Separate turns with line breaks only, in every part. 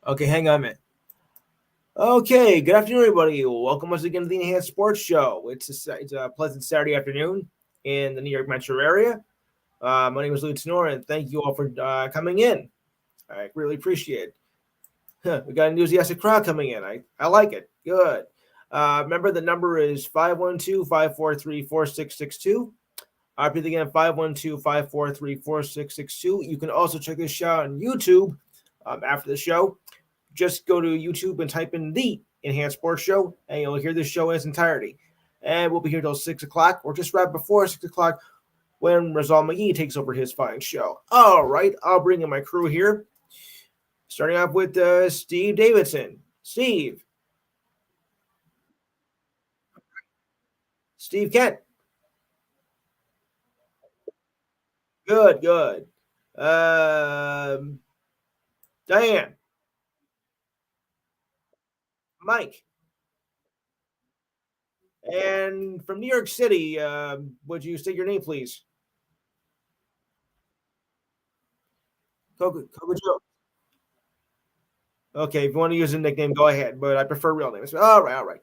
Okay, hang on a minute. Okay, good afternoon, everybody. Welcome once again to the Enhanced Sports Show. It's a pleasant Saturday afternoon in the New York metro area. My name is Lutz Nor, and thank you all for coming in. I really appreciate it. We got a enthusiastic crowd coming in. I like it. Good. Remember, the number is 512-543-4662. I'll repeat again, 512-543-4662. You can also check this show out on YouTube after the show. Just go to YouTube and type in the Enhanced Sports Show, and you'll hear this show in its entirety. And we'll be here till 6 o'clock, or just right before 6 o'clock when Rizal McGee takes over his fine show. All right, I'll bring in my crew here, starting off with Steve Davidson. Steve Kent. Good. Diane. Mike. And from New York City, would you state your name, please? Coco Joe. Okay, if you want to use a nickname, go ahead, but I prefer real names. All right.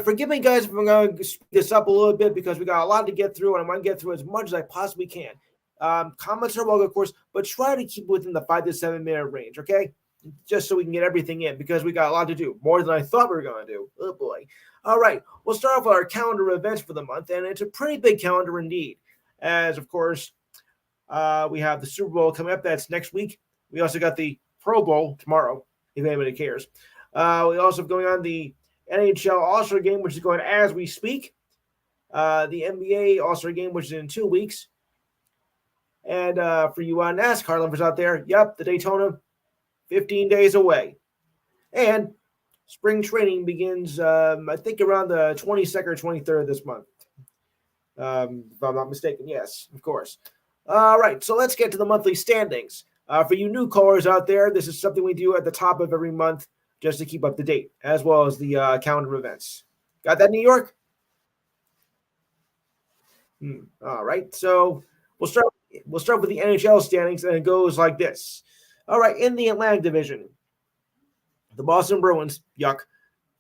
Forgive me, guys, if I'm going to speed this up a little bit because we got a lot to get through, and I want to get through as much as I possibly can. Comments are welcome, of course, but try to keep within the 5 to 7 minute range, okay? Just so we can get everything in because we got a lot to do, more than I thought we were going to do. Oh, boy. All right, we'll start off with our calendar of events for the month, and it's a pretty big calendar indeed, as, of course, we have the Super Bowl coming up. That's next week. We also got the Pro Bowl tomorrow, if anybody cares. We also have going on the NHL All-Star Game, which is going as we speak. The NBA All-Star Game, which is in 2 weeks. And for you NASCAR lovers out there, yep, the Daytona, 15 days away. And spring training begins, I think, around the 22nd or 23rd of this month. If I'm not mistaken. Yes, of course. All right, so let's get to the monthly standings. For you new callers out there, this is something we do at the top of every month just to keep up to date, as well as the calendar events. Got that, New York? All right, so we'll start with the NHL standings, and it goes like this. All right, in the Atlantic Division, the Boston Bruins, yuck,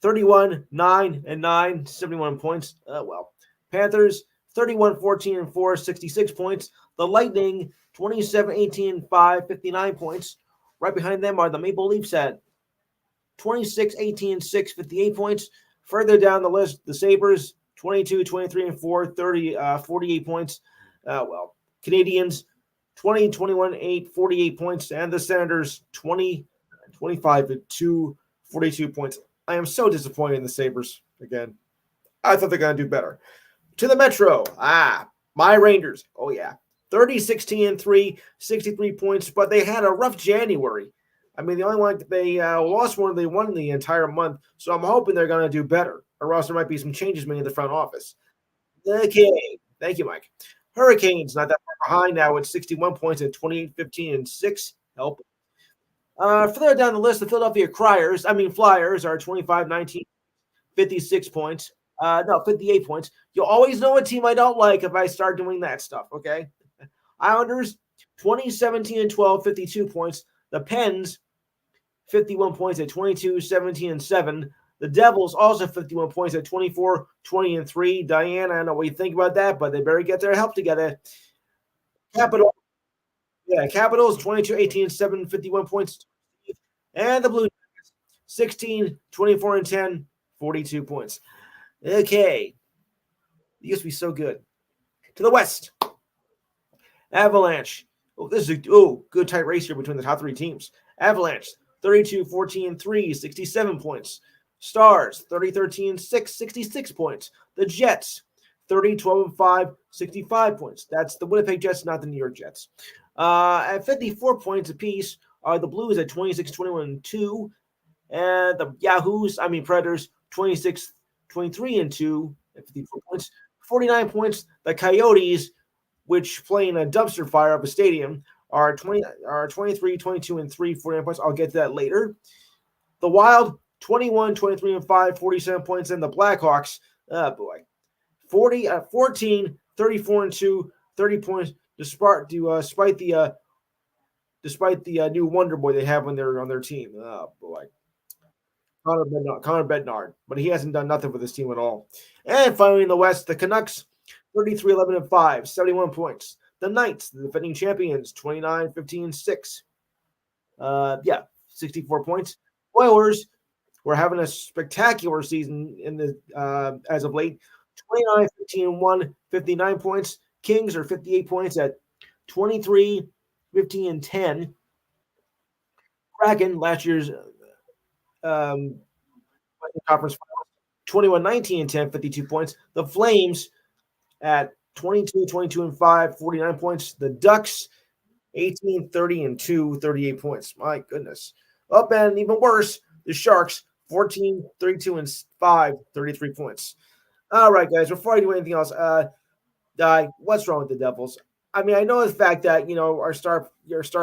31-9-9, 71 points. Well, Panthers, 31-14-4, 66 points. The Lightning, 27-18-5, 59 points. Right behind them are the Maple Leafs at 26-18-6, 58 points. Further down the list, the Sabres, 22-23-4, 48 points. Well, Canadians, 20-21-8, 48 points. And the Senators, 20-25-2, 42 points. I am so disappointed in the Sabres again. I thought they're going to do better. To the Metro. My Rangers. Oh, yeah. 30-16-3, 63 points, but they had a rough January. I mean, the only one they lost one, they won the entire month, so I'm hoping they're going to do better, or else there might be some changes made in the front office. Okay. Thank you, Mike. Hurricanes, not that far behind now at 61 points at 28-15-6. Help. Further down the list, the Philadelphia Flyers are 25-19, 56 points. 58 points. You'll always know a team I don't like if I start doing that stuff, okay? Islanders, 20-17-12, 52 points. The Pens, 51 points at 22-17-7. The Devils, also 51 points at 24-20-3. Diane, I don't know what you think about that, but they better get their help together. Capitals, 22-18-7, 51 points. And the Blue Jackets, 16-24-10, 42 points. Okay. It used to be so good. To the West. Avalanche. This is a good tight race here between the top 3 teams. Avalanche, 32-14-3, 67 points. Stars, 30-13-6, 66 points. The Jets, 30-12-5, 65 points. That's the Winnipeg Jets, not the New York Jets. At 54 points apiece are the Blues at 26-21-2. And the Predators, 26-23-2 at 54 points. 49 points. The Coyotes, which play in a dumpster fire of a stadium, are 23-22-3, 49 points. I'll get to that later. The Wild, 21-23-5, 47 points. And the Blackhawks, 14-34-2, 30 points despite the despite the new Wonder Boy they have when they're on their team. Oh boy, Connor Bednard, but he hasn't done nothing for this team at all. And finally in the West, the Canucks, 33-11-5, 71 points. The Knights, the defending champions, 29-15-6. Yeah, 64 points. Oilers were having a spectacular season in the as of late. 29-15-1, 59 points. Kings are 58 points at 23-15-10. Kraken, last year's um, conference finals, 21-19-10, 52 points. The Flames at 22-22-5, 49 points. The Ducks, 18-30-2, 38 points. My goodness. Up and even worse, the Sharks, 14-32-5, 33 points. All right, guys, before I do anything else, what's wrong with the Devils? I mean, I know the fact that, your star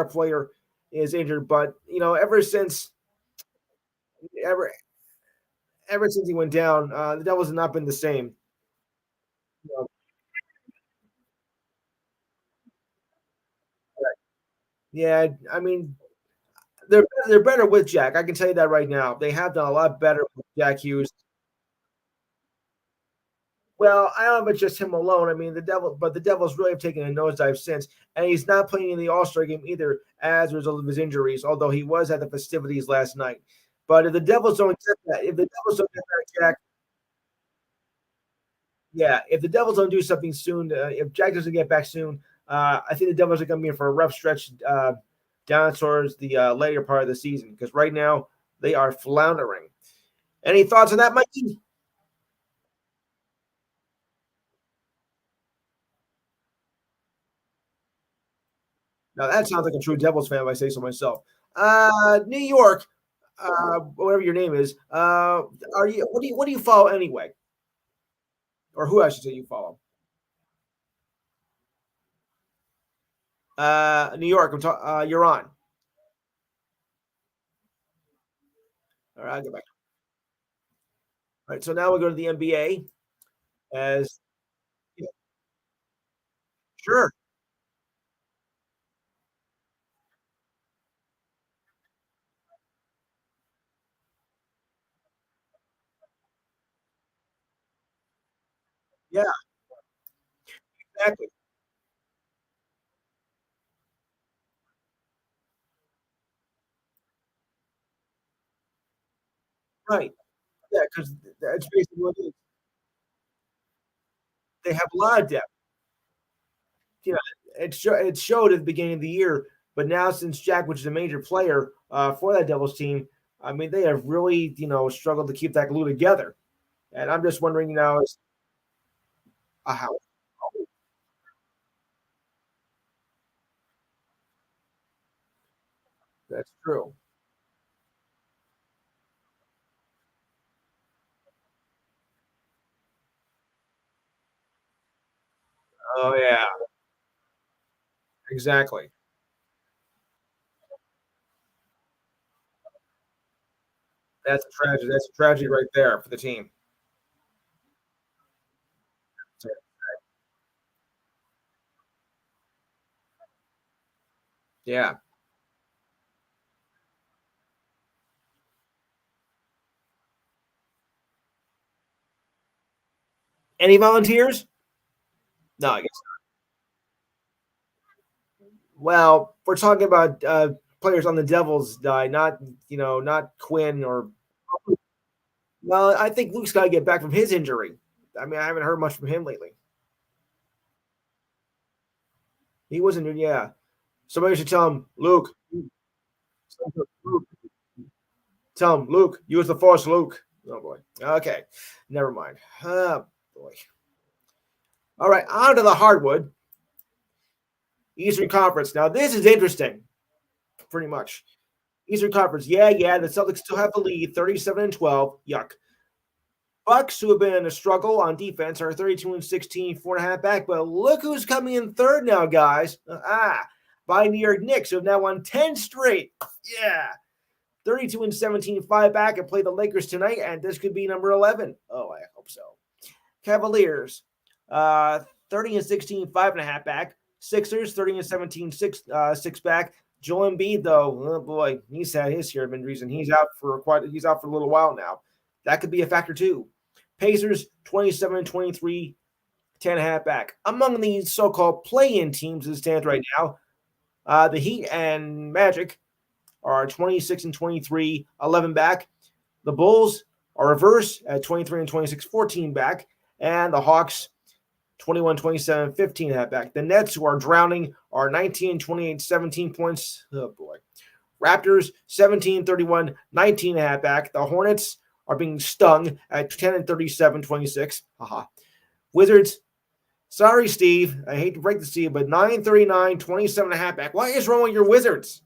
player is injured, but, ever ever since he went down, the Devils have not been the same. You know, yeah, I mean, they're better with Jack. I can tell you that right now. They have done a lot better with Jack Hughes. Well, I don't know if it's just him alone. I mean, the Devils really have taken a nosedive since, and he's not playing in the All Star game either as a result of his injuries. Although he was at the festivities last night. But if the Devils don't get that, if the Devils don't get that Jack, yeah, if the Devils don't do something soon, if Jack doesn't get back soon, I think the Devils are going to be in for a rough stretch down towards the later part of the season because right now they are floundering. Any thoughts on that, Mikey? Now that sounds like a true Devils fan if I say so myself. New York, whatever your name is, are you? What do you follow anyway, or who I should say you follow? New York. You're on. All right, I'll get back. All right, so now we go to the NBA. As yeah, sure, yeah, exactly, right, yeah, because that's basically what it is. They have a lot of depth. You know, it showed at the beginning of the year, but now since Jack, which is a major player for that Devils team, I mean, they have really struggled to keep that glue together. And I'm just wondering, how that's true. Oh yeah, exactly. That's a tragedy. That's a tragedy right there for the team. So, yeah. Any volunteers? No, I guess. Well, we're talking about players on the Devils die, not Quinn or. Well, I think Luke's got to get back from his injury. I mean, I haven't heard much from him lately. He wasn't. Yeah, somebody should tell him, Luke. Luke, tell him, Luke. Use the Force, Luke. Oh boy. Okay, never mind. Oh boy. All right, on to the hardwood Eastern Conference. Now this is interesting, pretty much. Eastern Conference. Yeah, yeah. The Celtics still have the lead, 37-12. Yuck. Bucks, who have been in a struggle on defense, are 32-16, 4.5 back. But look who's coming in third now, guys. By New York Knicks, who have now won 10 straight. Yeah. 32-17, 5 back, and play the Lakers tonight. And this could be number 11. Oh, I hope so. Cavaliers, 30-16, 5.5 back. Sixers, 30-17, 6 back. Joel Embiid, though, oh boy, he's had his share of injuries, and he's out for a little while now. That could be a factor too. Pacers 27-23, 10.5 back. Among the so-called play-in teams as it stands right now, the Heat and Magic are 26-23, 11 back. The Bulls are reverse at 23 and 26, 14 back. And the Hawks 21, 27, 15 half back. The Nets, who are drowning, are 19, 28, 17 points. Oh, boy. Raptors 17, 31, 19 and a half back. The Hornets are being stung at 10 and 37, 26. Haha. Wizards, sorry, Steve. I hate to break this to you, but 9, 39, 27 and a half back. What is wrong with your Wizards?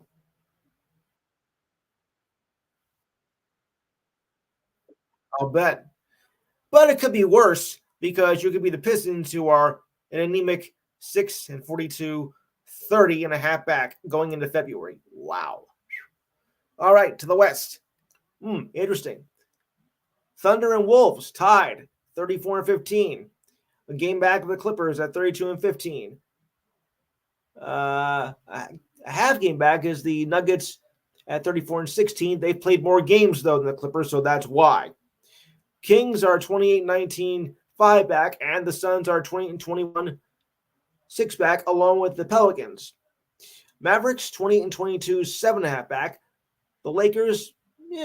I'll bet. But it could be worse because you could be the Pistons, who are an anemic 6 and 42, 30 and a half back going into February. Wow. All right, to the West. Interesting. Thunder and Wolves tied 34 and 15. A game back of the Clippers at 32 and 15. A half game back is the Nuggets at 34 and 16. They've played more games, though, than the Clippers, so that's why. Kings are 28-19, 5 back, and the Suns are 20 and 21, 6 back, along with the Pelicans. Mavericks 20 and 22, 7.5 back. The Lakers,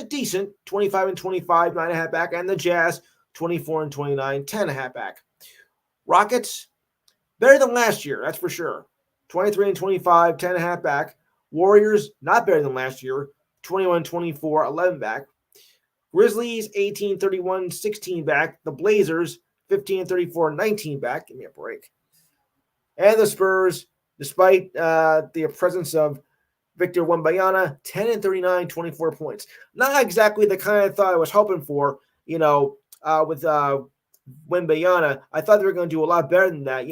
decent, 25 and 25, 9.5 back, and the Jazz 24 and 29, 10.5 back. Rockets, better than last year, that's for sure. 23 and 25, 10.5 back. Warriors, not better than last year, 21 24, 11 back. Grizzlies 18 31, 16 back. The Blazers 15 34, 19 back. Give me a break. And the Spurs, despite the presence of Victor Wembanyama, 10 and 39, 24 points. Not exactly the kind of thought I was hoping for, with Wembanyama. I thought they were going to do a lot better than that.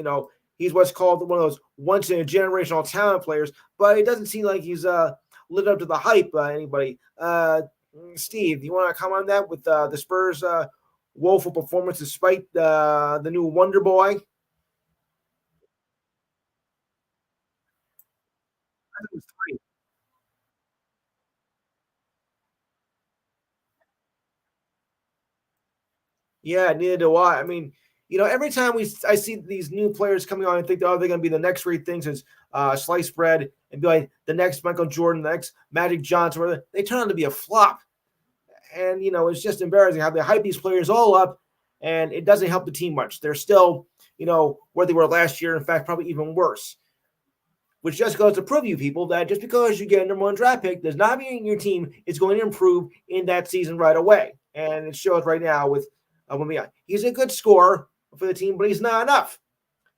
He's what's called one of those once in a generational talent players, but it doesn't seem like he's lived up to the hype. Anybody? Steve, you want to comment on that with the Spurs' woeful performance despite the new Wonder Boy? Yeah, neither do I. I mean, every time I see these new players coming on, I think, oh, they're going to be the next great things as sliced bread and be like the next Michael Jordan, the next Magic Johnson, whatever. They turn out to be a flop. And, it's just embarrassing how they hype these players all up and it doesn't help the team much. They're still, where they were last year. In fact, probably even worse, which just goes to prove you people that just because you get a number one draft pick does not mean your team is going to improve in that season right away. And it shows right now with Wembanyama. He's a good scorer for the team, but he's not enough.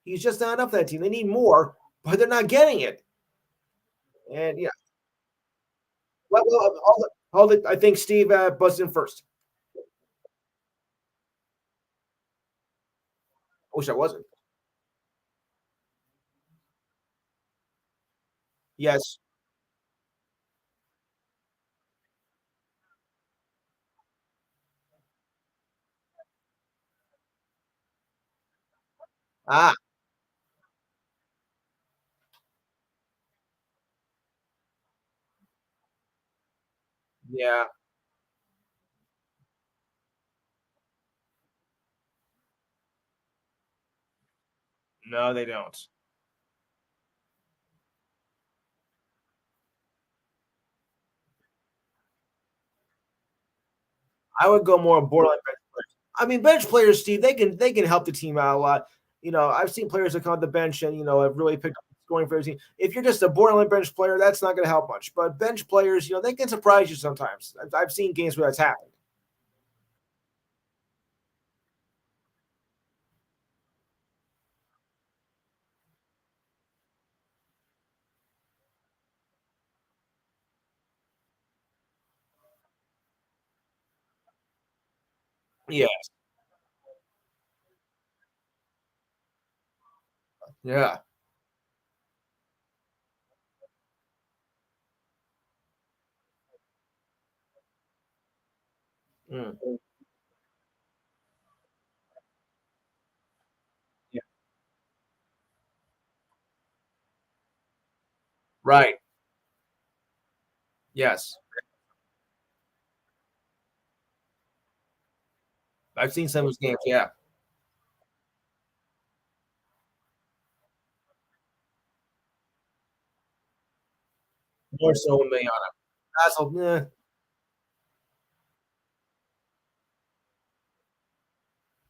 He's just not enough for that team. They need more, but they're not getting it. And yeah, I think Steve buzzed in first. I wish I wasn't. Yes. Ah, yeah. No, they don't. I would go more borderline bench players. I mean, bench players, Steve, they can help the team out a lot. I've seen players that come off the bench and have really picked up scoring for the team. If you're just a borderline bench player, that's not going to help much. But bench players, they can surprise you sometimes. I've seen games where that's happened. Yeah, yeah, mm, yeah, right. Yes. I've seen some of his games. Yeah. More so than Mayana. That's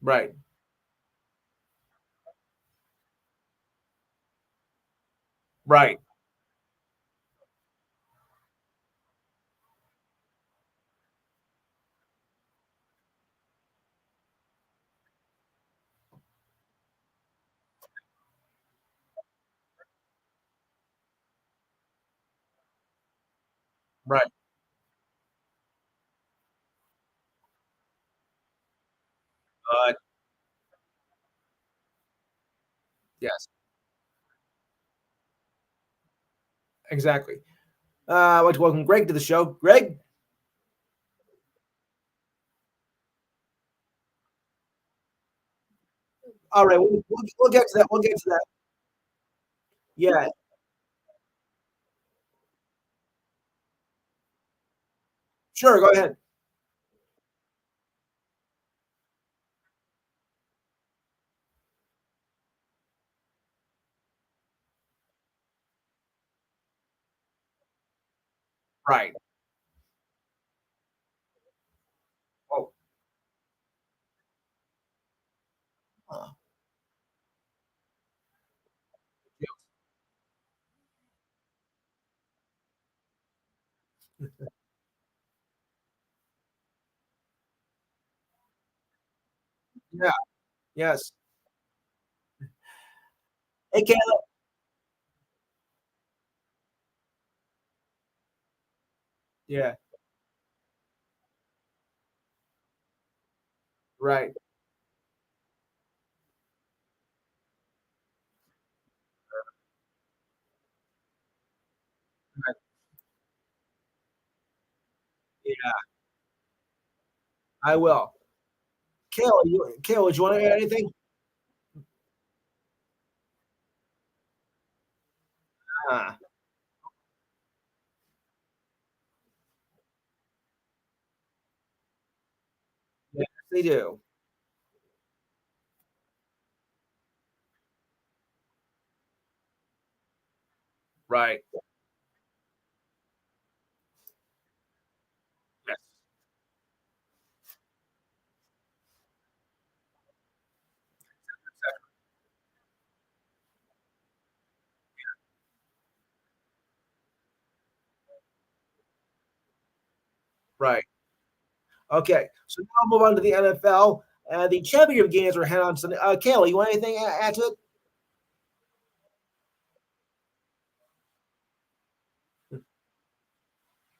right. Right. Right. Uh, yes. Exactly. I'd like to welcome Greg to the show. Greg. All right. We'll get to that. We'll get to that. Yeah. Sure. Go ahead. Right. Oh. uh, yeah. Yes. Hey, Caleb. Yeah. Right. Right. Yeah. I will. Kayla, do you want to add anything? Ah, yes, they do. Right. Yes. Right. Okay. So now I'll move on to the NFL. The championship games are held on Sunday. Kayla, you want anything to add to it?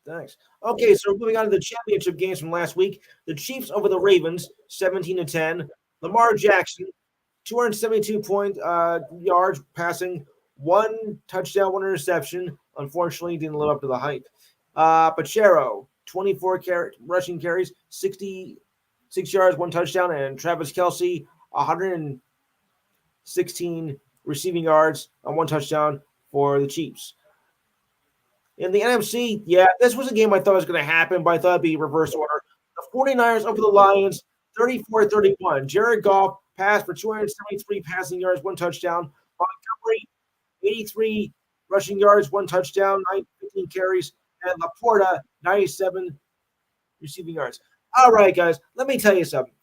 Thanks. Okay, so moving on to the championship games from last week. The Chiefs over the Ravens, 17-10. Lamar Jackson, 272 yards passing, one touchdown, one interception. Unfortunately, didn't live up to the hype. Pachero, 24 rushing carries, 66 yards, one touchdown, and Travis Kelsey, 116 receiving yards on one touchdown for the Chiefs. In the NFC, yeah, this was a game I thought was going to happen, but I thought it'd be reverse order. The 49ers over the Lions, 34-31. Jared Goff passed for 273 passing yards, one touchdown. Montgomery, 83 rushing yards, one touchdown, 15 carries. And Laporta, 97 receiving yards. All right, guys, let me tell you something.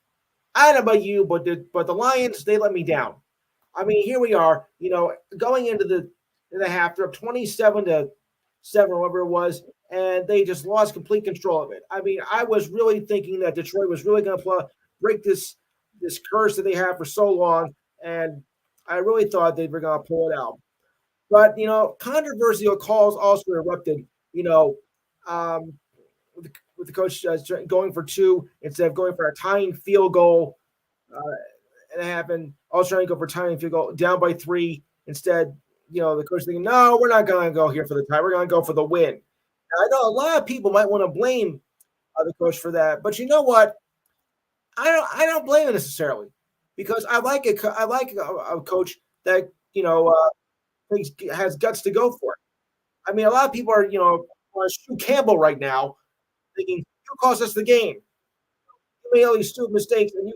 I don't know about you, but the Lions, they let me down. I mean, here we are, going into the half, they're up 27-7, whatever it was, and they just lost complete control of it. I mean, I was really thinking that Detroit was really going to break this curse that they have for so long, and I really thought they were going to pull it out. But controversial calls also erupted. Um, with the coach going for two instead of going for a tying field goal. Uh, and it happened. I was trying to go for tying field goal down by three. Instead, the coach thinking, no, we're not going to go here for the tie. We're going to go for the win. Now, I know a lot of people might want to blame the coach for that, but you know what? I don't blame him necessarily because I like a coach that has guts to go for it. I mean, a lot of people are want to shoot Campbell right now, thinking you cost us the game. You made all these stupid mistakes, and you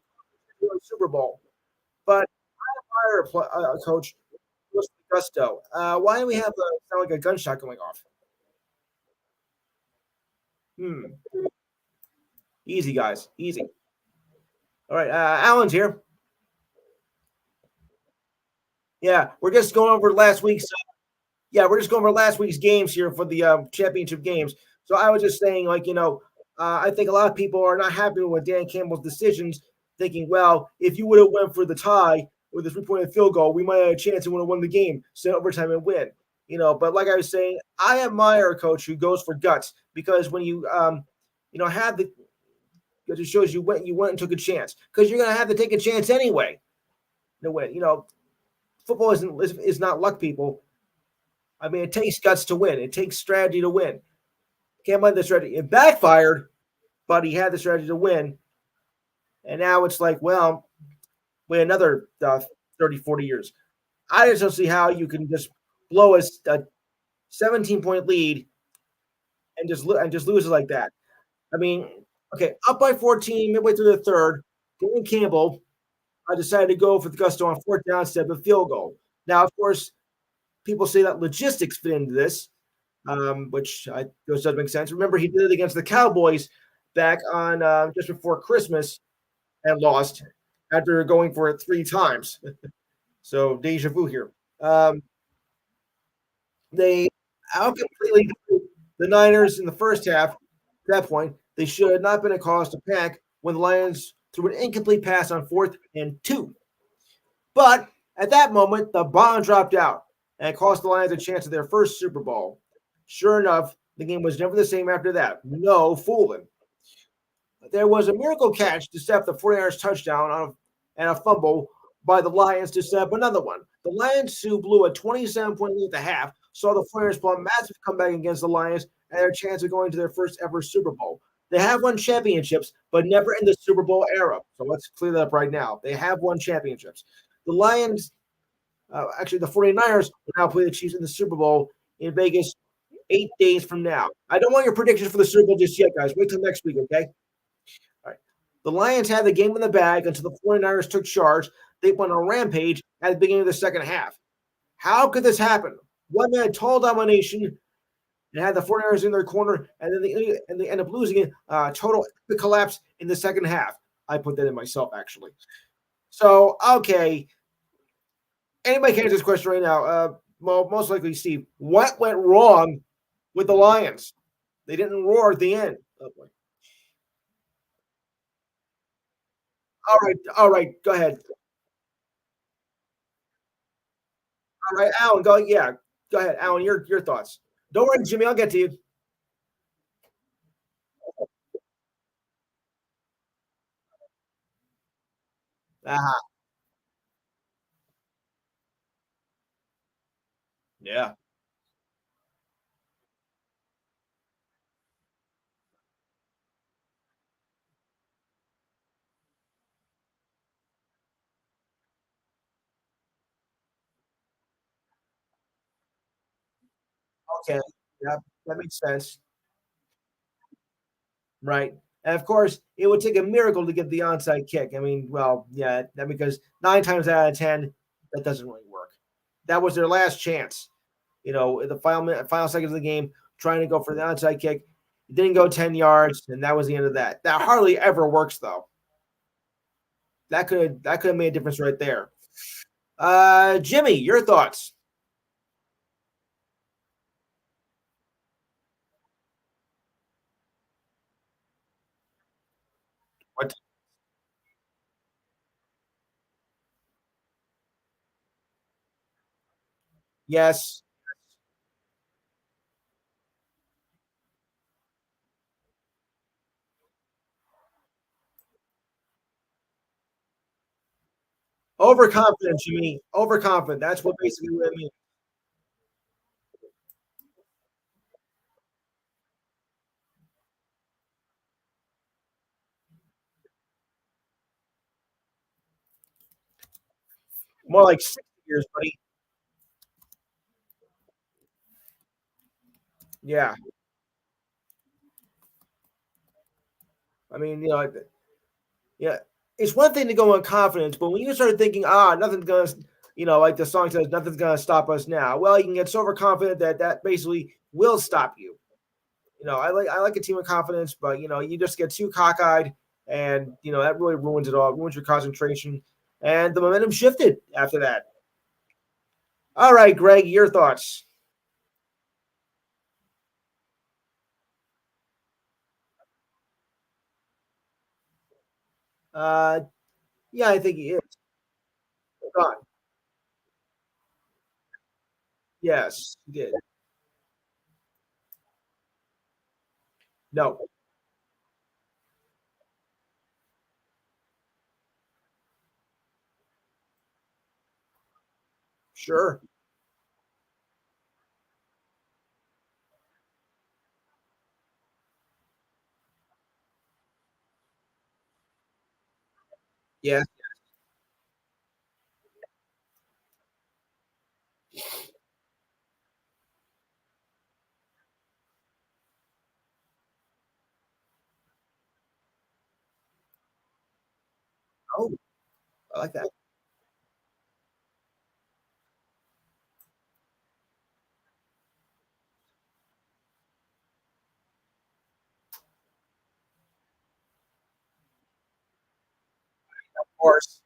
won the Super Bowl. But fire coach was gusto. Why do we have sound like a gunshot going off? Hmm. Easy, guys. Easy. All right. Alan's here. Yeah, we're just going over last week's. Yeah, we're just going over last week's games here for the championship games. So I was just saying, like, I think a lot of people are not happy with Dan Campbell's decisions, thinking, well, if you would have went for the tie with a three-point field goal, we might have a chance and would have won the game, send overtime and win. But like I was saying, I admire a coach who goes for guts because when you have the because it shows you went and took a chance because you're gonna have to take a chance anyway to win. Football is not luck, people. I mean, it takes guts to win. It takes strategy to win. Can't mind the strategy. It backfired, but he had the strategy to win. And now it's like, well, wait another 30, 40 years. I just don't see how you can just blow a 17-point lead and just lose it like that. I mean, okay, up by 14 midway through the third. Dan Campbell, I decided to go for the gusto on fourth down instead of a field goal. Now, of course, people say that logistics fit into this, which doesn't make sense. Remember, he did it against the Cowboys back on just before Christmas and lost after going for it three times. So deja vu here. They out completely the Niners in the first half. At that point, they should have not been a cause to panic when the Lions threw an incomplete pass on 4th and 2. But at that moment, the bomb dropped out and it cost the Lions a chance at their first Super Bowl. Sure enough, the game was never the same after that. No fooling. There was a miracle catch to set up the 49ers touchdown and a fumble by the Lions to set up another one. The Lions, who blew a 27-point lead at the half, saw the 49ers pull a massive comeback against the Lions and their chance of going to their first ever Super Bowl. They have won championships, but never in the Super Bowl era. So let's clear that up right now. They have won championships. The Lions, actually, the 49ers will now play the Chiefs in the Super Bowl in Vegas 8 days from now. I don't want your predictions for the Super Bowl just yet, guys. Wait till next week, okay? All right. The Lions had the game in the bag until the 49ers took charge. They went on a rampage at the beginning of the second half. How could this happen? One man total domination and had the 49ers in their corner, and then they end up losing it. Total collapse in the second half. I put that in myself, actually. So, okay. Anybody can answer this question right now. Well, most likely, Steve. What went wrong with the Lions? They didn't roar at the end. Oh, boy. All right. Go ahead. All right, Alan. Go. Yeah, go ahead, Alan. Your thoughts. Don't worry, Jimmy. I'll get to you. Uh-huh. Yeah. Okay. Yeah, that makes sense. Right. And of course, it would take a miracle to get the onside kick. I mean, well, yeah, that because 9 times out of 10, that doesn't really work. That was their last chance. In the final seconds of the game, trying to go for the onside kick. It didn't go 10 yards, and that was the end of that. That hardly ever works, though. That could have made a difference right there. Jimmy, your thoughts? What? Yes. Overconfident, Jimmy. Overconfident. That's what basically what I mean. More like 60 years, buddy. Yeah. I mean, yeah, it's one thing to go in confidence, but when you start thinking, nothing's gonna, like the song says, nothing's gonna stop us now. Well, you can get so overconfident that that basically will stop you. I like a team of confidence, but you just get too cockeyed, and that really ruins it all, ruins your concentration, and the momentum shifted after that. All right, Greg, your thoughts? Uh, yeah, I think he is. Gone. Yes, he did. No, sure. Yeah. Oh, I like that. Of course.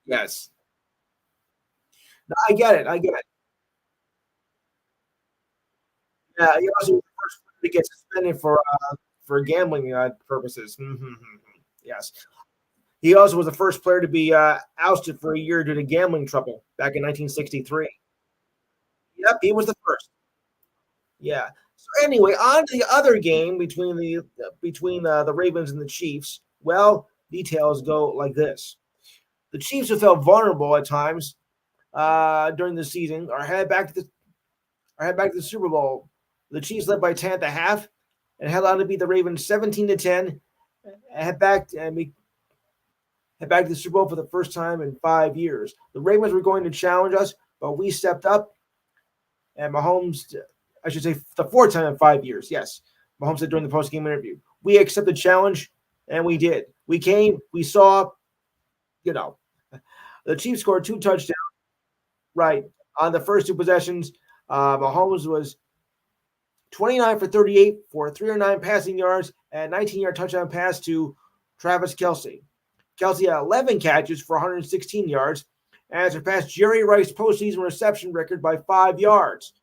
Yes. No, I get it. I get it. Yeah, he also was the first one to get suspended for gambling purposes. Yes. He also was the first player to be ousted for a year due to gambling trouble back in 1963. Yep, he was the first. Yeah. So anyway, on to the other game between the Ravens and the Chiefs. Well, details go like this: the Chiefs have felt vulnerable at times during the season. Are head back to the Super Bowl. The Chiefs led by 10 at the half and held on to beat the Ravens 17-10. Head back and head back to the Super Bowl for the first time in 5 years. The Ravens were going to challenge us, but we stepped up. And Mahomes, I should say, the fourth time in 5 years. Yes, Mahomes said during the post game interview, we accepted the challenge, and we did. We came, we saw. You know, the Chiefs scored two touchdowns right on the first two possessions. Mahomes was 29 for 38 for 309 passing yards and 19-yard touchdown pass to Travis Kelsey. Kelsey had 11 catches for 116 yards and surpassed Jerry Rice's postseason reception record by 5 yards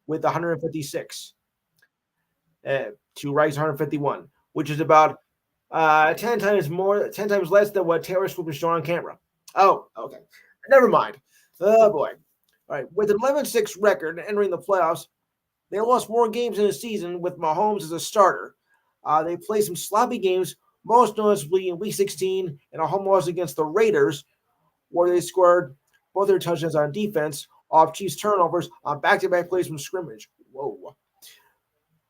with 156 to Rice 151, which is about 10 times less than what Taylor Swift was shown on camera. Oh, okay. Never mind. Oh, boy. All right. With an 11-6 record entering the playoffs, they lost more games in a season with Mahomes as a starter. They played some sloppy games, most noticeably in Week 16 and a home loss against the Raiders, where they scored both their touchdowns on defense off Chiefs turnovers on back-to-back plays from scrimmage. Whoa.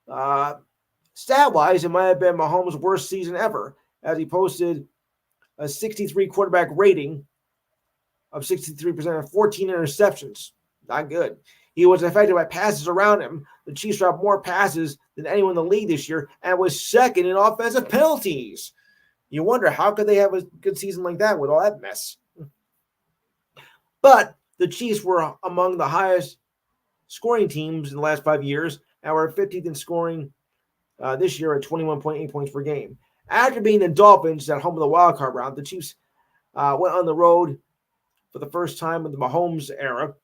Uh, Stat-wise, it might have been Mahomes' worst season ever, as he posted a 63 quarterback rating of 63% and 14 interceptions. Not good. He was affected by passes around him. The Chiefs dropped more passes than anyone in the league this year and was second in offensive penalties. You wonder how could they have a good season like that with all that mess? But the Chiefs were among the highest scoring teams in the last 5 years and were 15th in scoring this year at 21.8 points per game. After being the Dolphins at home of the wild card round, the Chiefs went on the road for the first time in the Mahomes era.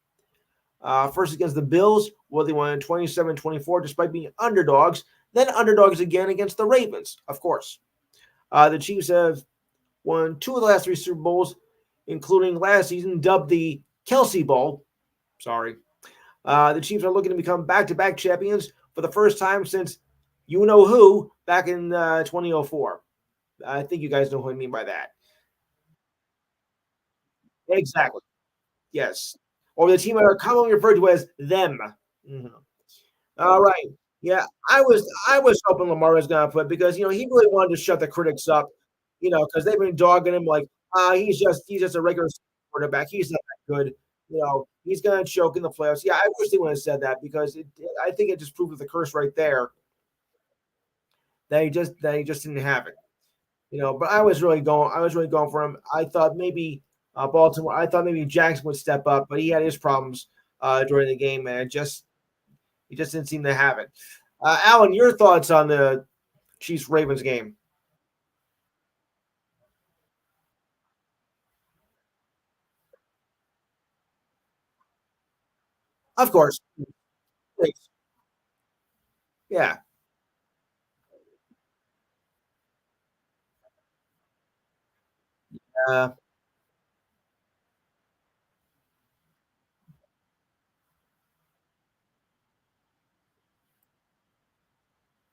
First against the Bills, where they won 27-24 despite being underdogs. Then underdogs again against the Ravens, of course. The Chiefs have won two of the last three Super Bowls, including last season, dubbed the Kelsey Bowl. Sorry. The Chiefs are looking to become back-to-back champions for the first time since you know who back in 2004. I think you guys know who I mean by that. Exactly. Yes. Or the team are commonly referred to as them. Mhm. All right. Yeah, I was hoping Lamar was gonna put because he really wanted to shut the critics up, because they've been dogging him like he's just a regular quarterback. He's not that good. He's gonna choke in the playoffs. Yeah, I wish they would have said that because I think it just proved the curse right there. that he just didn't have it. But I was really going for him. I thought maybe Baltimore. I thought maybe Jackson would step up, but he had his problems during the game, and he just didn't seem to have it. Alan, your thoughts on the Chiefs Ravens game? Of course, please. Yeah, uh,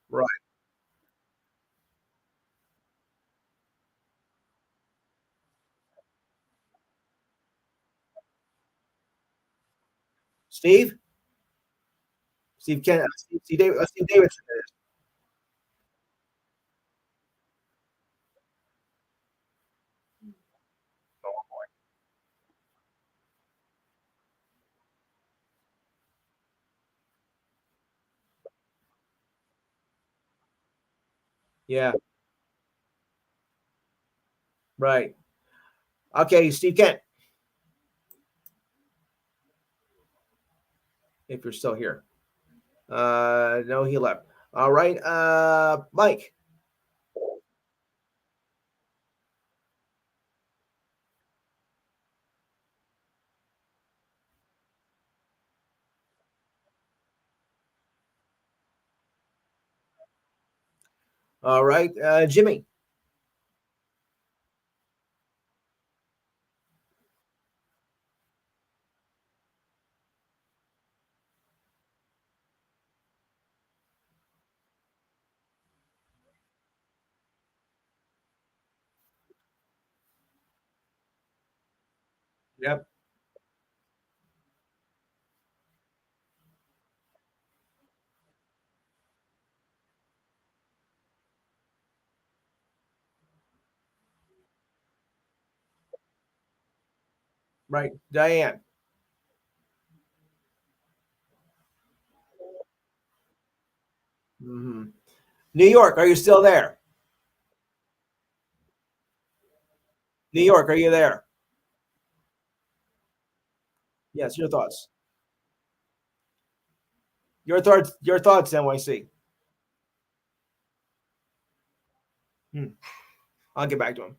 right. Steve, Steve Ken, Steve Davidson. Yeah, right. Okay, Steve Kent, if you're still here. No, he left. All right, Mike. All right, Jimmy. Yep. Right, Diane. Hmm. New York, are you still there? New York, are you there? Yes, your thoughts. Your thoughts, NYC. Hmm. I'll get back to him.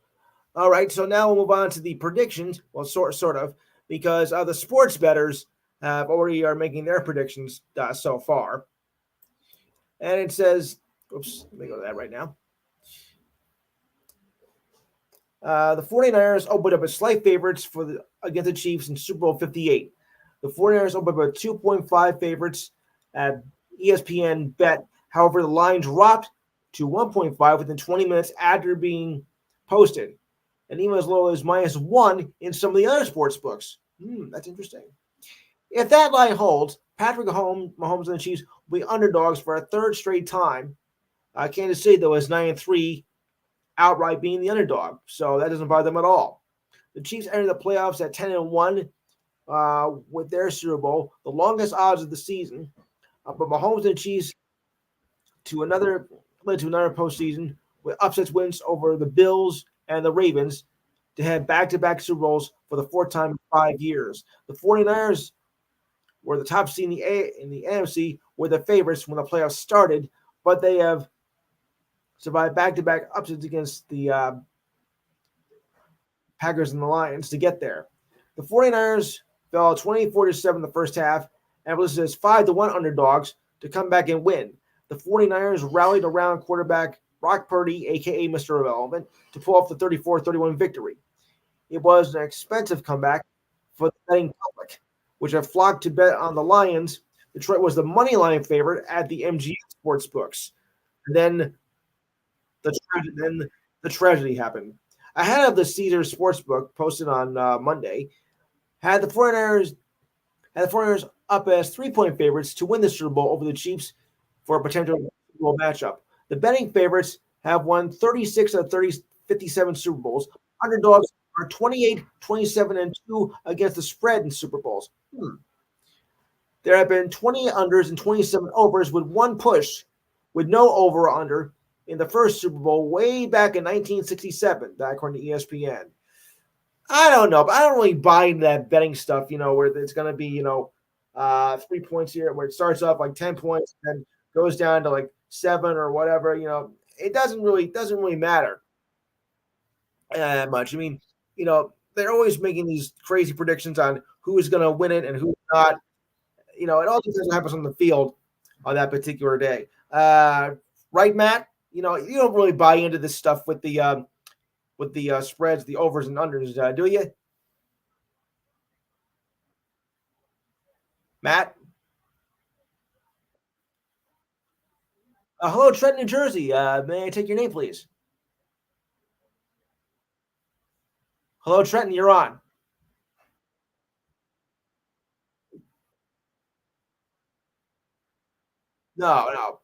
All right, so now we'll move on to the predictions. Well, sort of, because the sports betters have already are making their predictions so far, and it says, "Oops, let me go to that right now." The 49ers opened up as slight favorites against the Chiefs in Super Bowl 58. The 49ers opened up at 2.5 favorites at ESPN Bet. However, the line dropped to 1.5 within 20 minutes after being posted, and even as low as -1 in some of the other sports books. That's interesting. If that line holds, Patrick Mahomes and the Chiefs will be underdogs for a third straight time. Kansas City, though, is 9-3, outright being the underdog, so that doesn't bother them at all. The Chiefs entered the playoffs at 10-1 with their Super Bowl, the longest odds of the season. But Mahomes and the Chiefs to another led to another postseason with upsets wins over the Bills and the Ravens to have back-to-back Super Bowls for the fourth time in 5 years. The 49ers were the top seed in the NFC, were the favorites when the playoffs started, but they have survived back-to-back upsets against the Packers and the Lions to get there. The 49ers fell 24-7 in the first half and was as 5-1 underdogs to come back and win. The 49ers rallied around quarterback Brock Purdy, aka Mr. Irrelevant, to pull off the 34-31 victory. It was an expensive comeback for the betting public, which have flocked to bet on the Lions. Detroit was the money line favorite at the MGM sports books. And then the tragedy happened. Ahead of the Caesars Sportsbook posted on Monday, had the 49ers had the 49ers up as 3-point favorites to win the Super Bowl over the Chiefs for a potential Super Bowl matchup. The betting favorites have won 36 of 57 Super Bowls. Underdogs are 28, 27, and 2 against the spread in Super Bowls. There have been 20 unders and 27 overs with one push, with no over or under in the first Super Bowl way back in 1967, that according to ESPN. I don't know, but I don't really buy into that betting stuff, where it's going to be, 3 points here, where it starts off like 10 points and then goes down to like 7 or whatever. It doesn't really matter much. I mean, they're always making these crazy predictions on who is going to win it and who's not. It all depends on what happens on the field on that particular day. Right, Matt? You don't really buy into this stuff with the spreads, the overs and unders, do you, Matt? Hello, Trent, New Jersey. May I take your name, please? Hello, Trenton. You're on. No, no,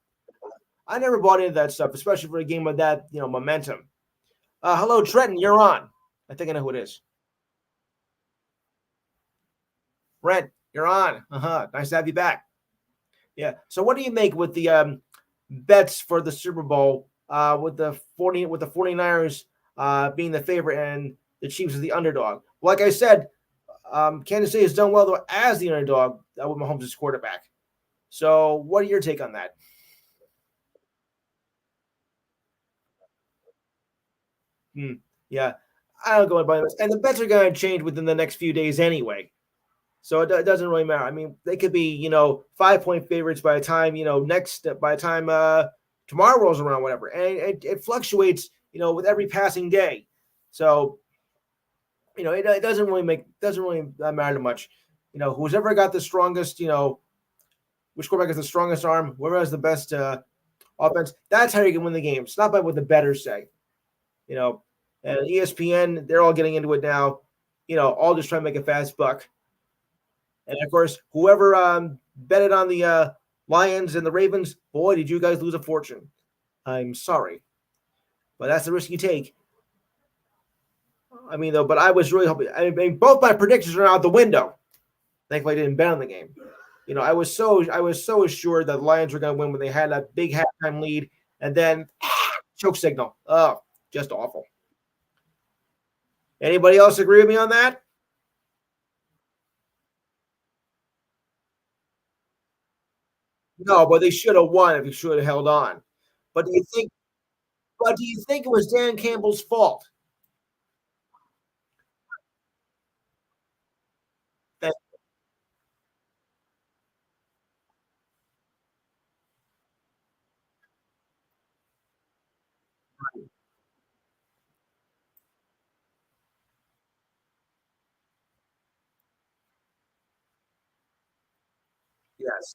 I never bought into that stuff, especially for a game with that momentum. Hello, Trenton. You're on. I think I know who it is. Brent, you're on. Nice to have you back. Yeah. So, what do you make with the bets for the Super Bowl? With the 49ers being the favorite and the Chiefs as the underdog. Like I said, Kansas City has done well though as the underdog with Mahomes as quarterback. So, what are your take on that? Hmm. Yeah, I don't go by this, and the bets are going to change within the next few days anyway. So it doesn't really matter. I mean, they could be 5 point favorites by the time by the time tomorrow rolls around, whatever, and it fluctuates with every passing day. So it doesn't really matter much. Who's ever got the strongest, which quarterback has the strongest arm, whoever has the best offense, that's how you can win the game. It's not by what the betters say. you know, and ESPN, they're all getting into it now, all just trying to make a fast buck. And of course, whoever betted on the Lions and the Ravens, boy, did you guys lose a fortune. I'm sorry, but that's the risk you take. I mean, though, but I was really hoping. I mean, both my predictions are out the window. Thankfully, I didn't bet on the game. I was so assured that the Lions were going to win when they had that big halftime lead, and then choke signal. Oh, just awful. Anybody else agree with me on that? No, but they should have won if he should have held on. But do you think? But do you think it was Dan Campbell's fault? That, yes.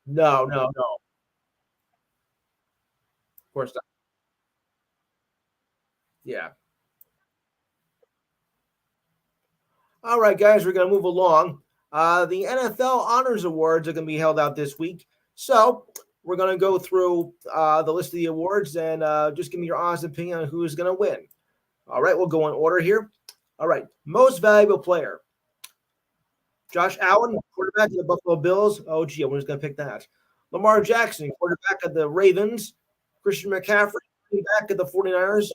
No, no, no. Of course not. Yeah. All right, guys, we're going to move along. The NFL Honors Awards are going to be held out this week. So we're going to go through the list of the awards and just give me your honest opinion on who's going to win. All right, we'll go in order here. All right, most valuable player. Josh Allen, quarterback of the Buffalo Bills. Oh, gee, I was going to pick that. Lamar Jackson, quarterback of the Ravens. Christian McCaffrey, quarterback of the 49ers.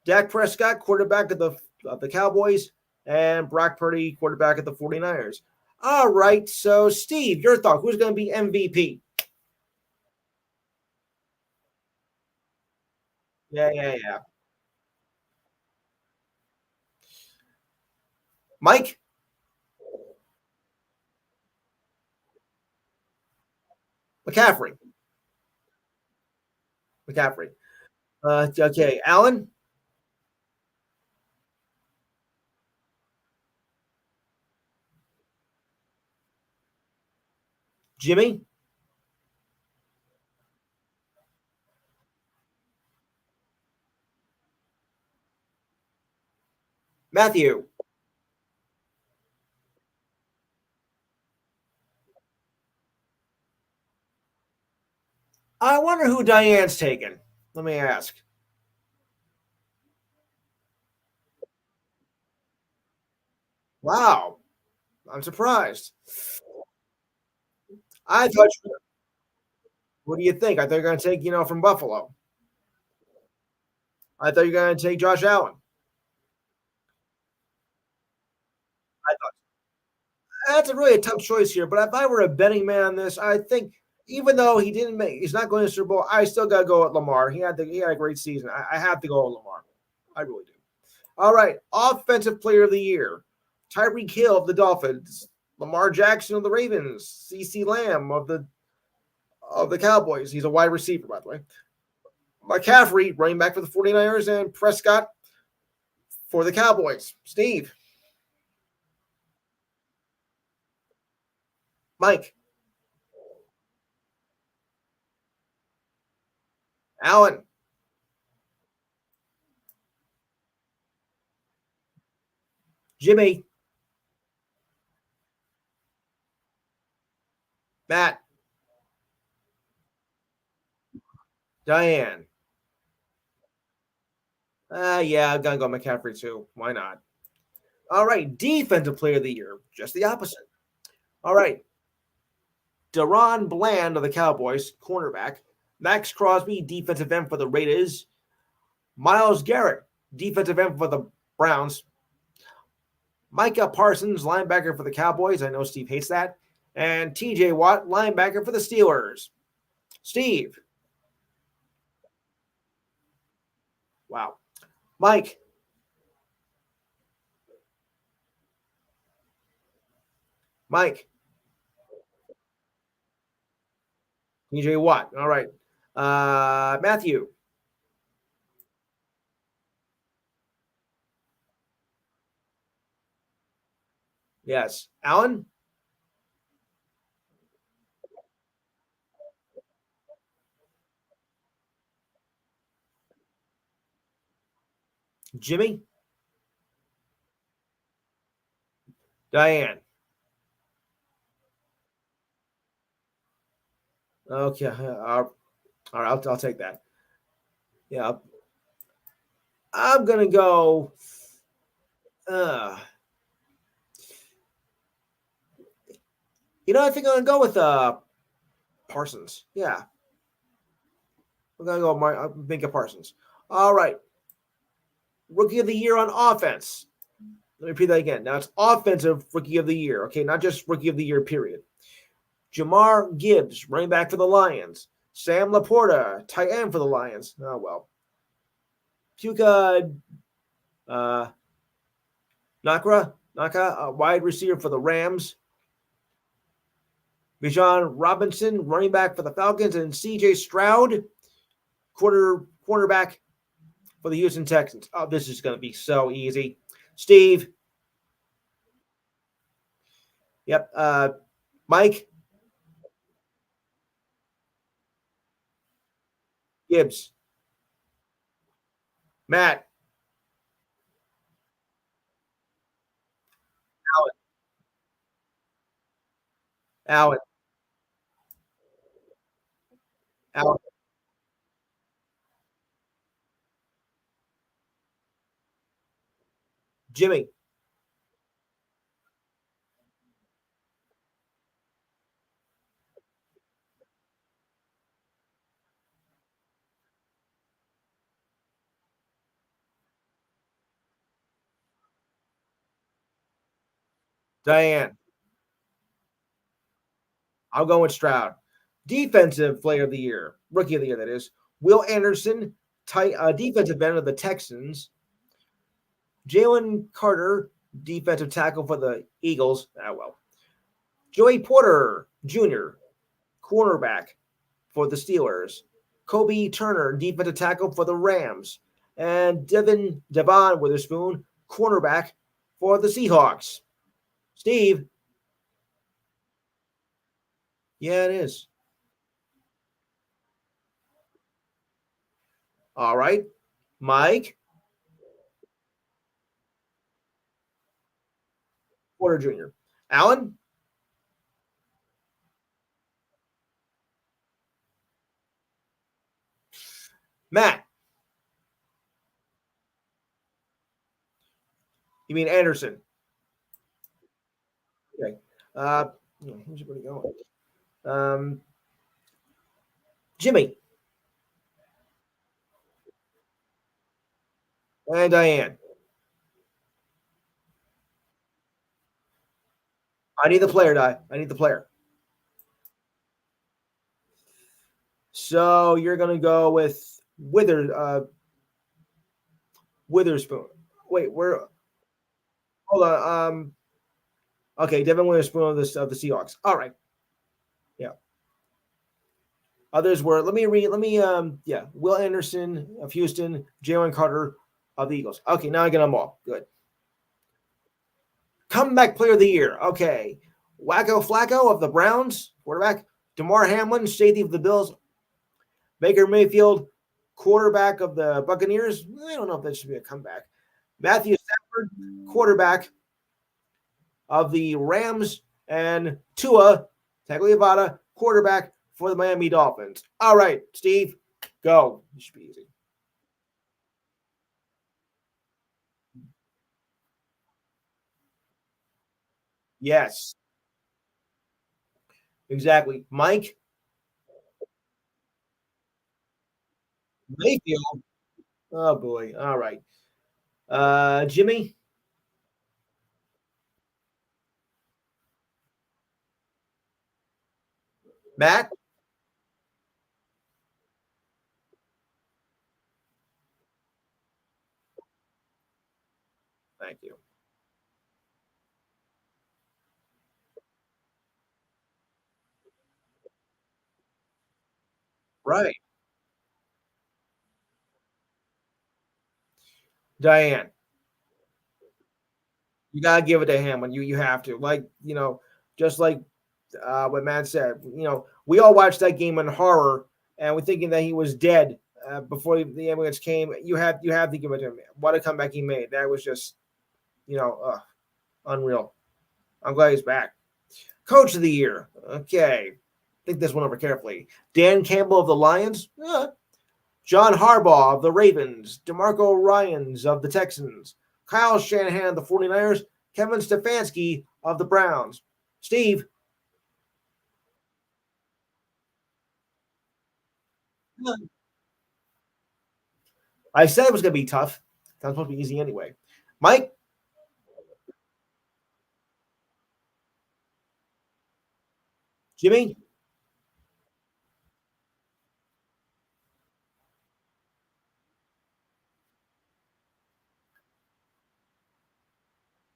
Dak Prescott, quarterback of the Cowboys. And Brock Purdy, quarterback of the 49ers. All right, so Steve, your thought. Who's going to be MVP? Yeah, yeah, yeah. Mike McCaffrey. McCaffrey. Okay, Allen, Jimmy, Matthew. I wonder who Diane's taking. Let me ask. Wow, I'm surprised. I thought. What do you think? I thought you were going to take from Buffalo. I thought you were going to take Josh Allen. I thought that's a really a tough choice here. But if I were a betting man on this, I think even though he's not going to Super Bowl, I still got to go with Lamar. He had a great season. I have to go with Lamar. I really do. All right, Offensive Player of the Year: Tyreek Hill of the Dolphins, Lamar Jackson of the Ravens, C.C. Lamb of the Cowboys. He's a wide receiver, by the way. McCaffrey, running back for the 49ers, and Prescott for the Cowboys. Steve, Mike, Allen, Jimmy, Matt, Diane. Yeah, I'm gonna go McCaffrey too. Why not? All right, Defensive Player of the Year. Just the opposite. All right, Deron Bland of the Cowboys, cornerback. Max Crosby, defensive end for the Raiders. Myles Garrett, defensive end for the Browns. Micah Parsons, linebacker for the Cowboys. I know Steve hates that. And TJ Watt, linebacker for the Steelers. Steve. Wow. Mike. Mike. TJ Watt. All right. Matthew. Yes. Alan. Jimmy. Diane. Okay. All right. I'll take that. Yeah. I'm going to go. Uh, I think I'm going to go with Parsons. Yeah. I'm going to go with Micah Parsons. All right. Rookie of the Year on offense. Let me repeat that again. Now it's offensive rookie of the year, okay? Not just rookie of the year, period. Jamar Gibbs, running back for the Lions. Sam Laporta, tight end for the Lions. Oh, well. Puka uh, Naka, a wide receiver for the Rams. Bijan Robinson, running back for the Falcons. And CJ Stroud, cornerback for the Houston Texans. Oh, this is going to be so easy. Steve. Yep. Mike. Gibbs. Matt. Allen. Allen. Allen. Jimmy. Diane. I'll go with Stroud. Defensive player of the year, rookie of the year, that is. Will Anderson, defensive end of the Texans. Jalen Carter, defensive tackle for the Eagles. Ah, well. Joey Porter Jr., cornerback for the Steelers. Kobe Turner, defensive tackle for the Rams. And Devon Witherspoon, cornerback for the Seahawks. Steve. Yeah, it is. All right. Mike Porter Jr. Alan. Matt. You mean Anderson? Where's everybody going? Jimmy and Diane. I need the player, Di. I need the player. So you're gonna go with Witherspoon. Wait, where? Hold on. Okay, Devin Witherspoon of the Seahawks. All right. Yeah. Others were. Let me read. Let me. Yeah. Will Anderson of Houston. Jalen Carter of the Eagles. Okay, now I get them all. Good. Comeback Player of the Year. Okay. Wacko Flacco of the Browns, quarterback. DeMar Hamlin, safety of the Bills. Baker Mayfield, quarterback of the Buccaneers. I don't know if that should be a comeback. Matthew Stafford, quarterback of the Rams, and Tua Tagliavata, quarterback for the Miami Dolphins. All right, Steve, go. This should be easy. Yes, exactly. Mike Mayfield. Oh boy. All right. Jimmy, Matt. Thank you. Right. Diane, you gotta give it to him when you have to. Just like what Matt said. We all watched that game in horror, and we're thinking that he was dead before the ambulance came. You have to give it to him. What a comeback he made! That was just unreal. I'm glad he's back. Coach of the year. Okay, think this one over carefully. Dan Campbell of the Lions. John Harbaugh of the Ravens. DeMarco Ryans of the Texans. Kyle Shanahan of the 49ers. Kevin Stefanski of the Browns. Steve. I said it was going to be tough. That's supposed to be easy anyway. Mike? Jimmy?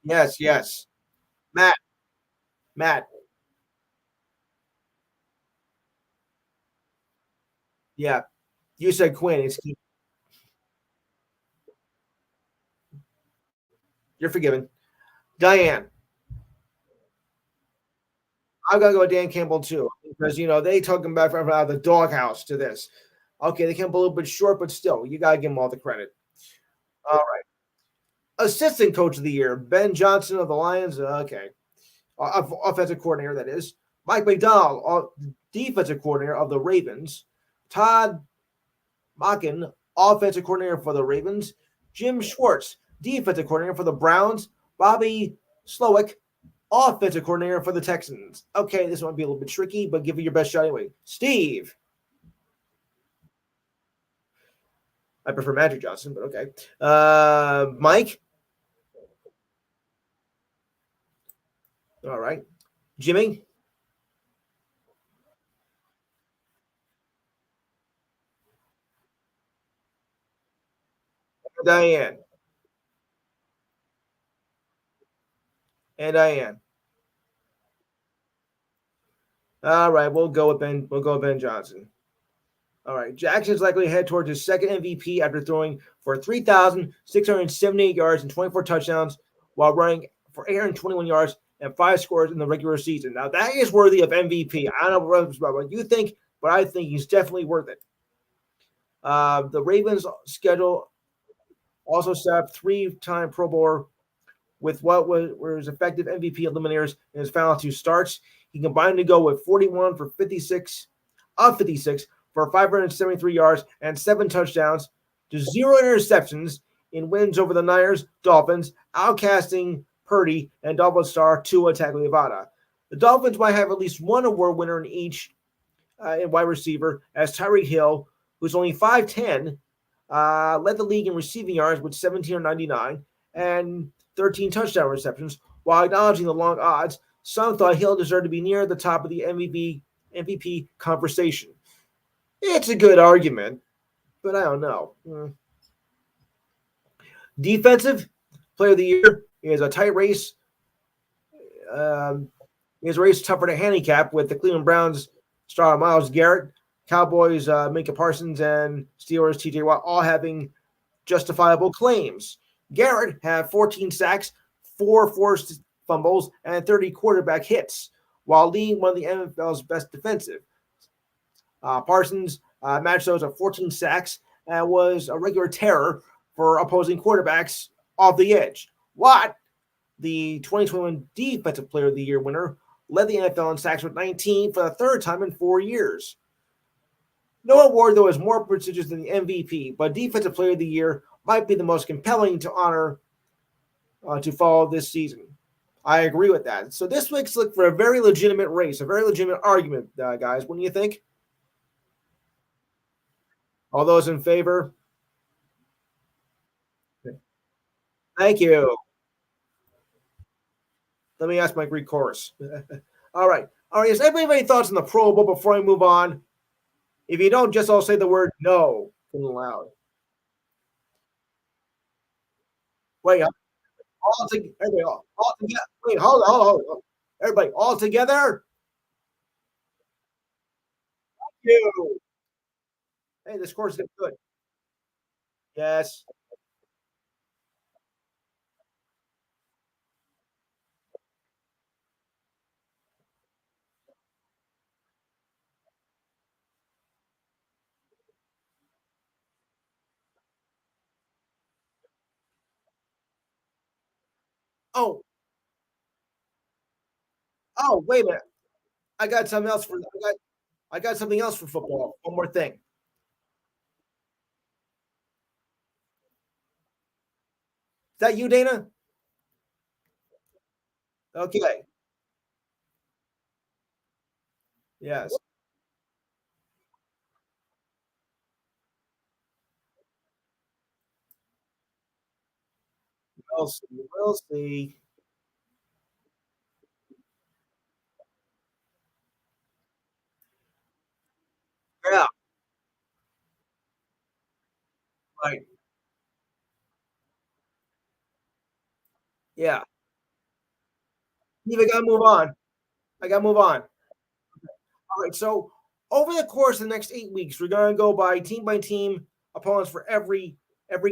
Yes, yes. Matt? Matt? Yeah. You said Quinn. You're forgiven. Diane? I'm going to go with Dan Campbell too because, they took him back from out of the doghouse to this. Okay, they came up a little bit short, but still, you got to give them all the credit. All right. Assistant coach of the year, Ben Johnson of the Lions. Okay. Offensive coordinator, that is. Mike McDonald, defensive coordinator of the Ravens. Todd Monken, offensive coordinator for the Ravens. Jim Schwartz, defensive coordinator for the Browns. Bobby Slowick, offensive coordinator for the Texans. Okay, this might be a little bit tricky, but give it your best shot anyway. Steve. I prefer Magic Johnson, but okay. Mike. All right. Jimmy. Diane. And Diane. All right, we'll go with Ben. We'll go with Ben Johnson. All right, Jackson's likely to head towards his second MVP after throwing for 3,678 yards and 24 touchdowns while running for 821 yards and 5 scores in the regular season. Now, that is worthy of MVP. I don't know what you think, but I think he's definitely worth it. The Ravens' schedule also set up three-time Pro Bowler with what were his effective MVP eliminators in his final two starts. He combined to go with 41 for 56 of 56 for 573 yards and 7 touchdowns to 0 interceptions in wins over the Niners, Dolphins, outcasting Purdy and Dolphins star Tua Tagliavata. The Dolphins might have at least one award winner in each in wide receiver, as Tyreek Hill, who's only 5'10, led the league in receiving yards with 17 or 99 and 13 touchdown receptions. While acknowledging the long odds, some thought Hill deserved to be near the top of the MVP conversation. It's a good argument, but I don't know. Defensive player of the year is a tight race. Is a race tougher to handicap with the Cleveland Browns star Myles Garrett, Cowboys Micah Parsons, and Steelers TJ Watt all having justifiable claims. Garrett had 14 sacks, 4 forced fumbles, and 30 quarterback hits, while leading one of the NFL's best defensive. Parsons matched those at 14 sacks and was a regular terror for opposing quarterbacks off the edge. Watt, the 2021 Defensive Player of the Year winner, led the NFL in sacks with 19 for the third time in 4 years. No award, though, is more prestigious than the MVP, but Defensive Player of the Year might be the most compelling to honor to follow this season. I agree with that. So this makes look for a very legitimate race, a very legitimate argument, guys. What do you think? All those in favor? Thank you. Let me ask my Greek chorus. All right. All right. Does anybody have any thoughts on the Pro Bowl before I move on? If you don't, just I'll say the word no loud. Wait, all together. Everybody, all together. Wait, hold. Everybody, all together. You. Hey, the score's good. Yes. Oh, wait a minute. I got something else I got something else for football. One more thing. Is that you, Dana? Okay. Yes. We'll see. We'll see. Yeah. Right. Yeah. I gotta move on. I gotta move on. All right. So over the course of the next 8 weeks, we're gonna go by team opponents for every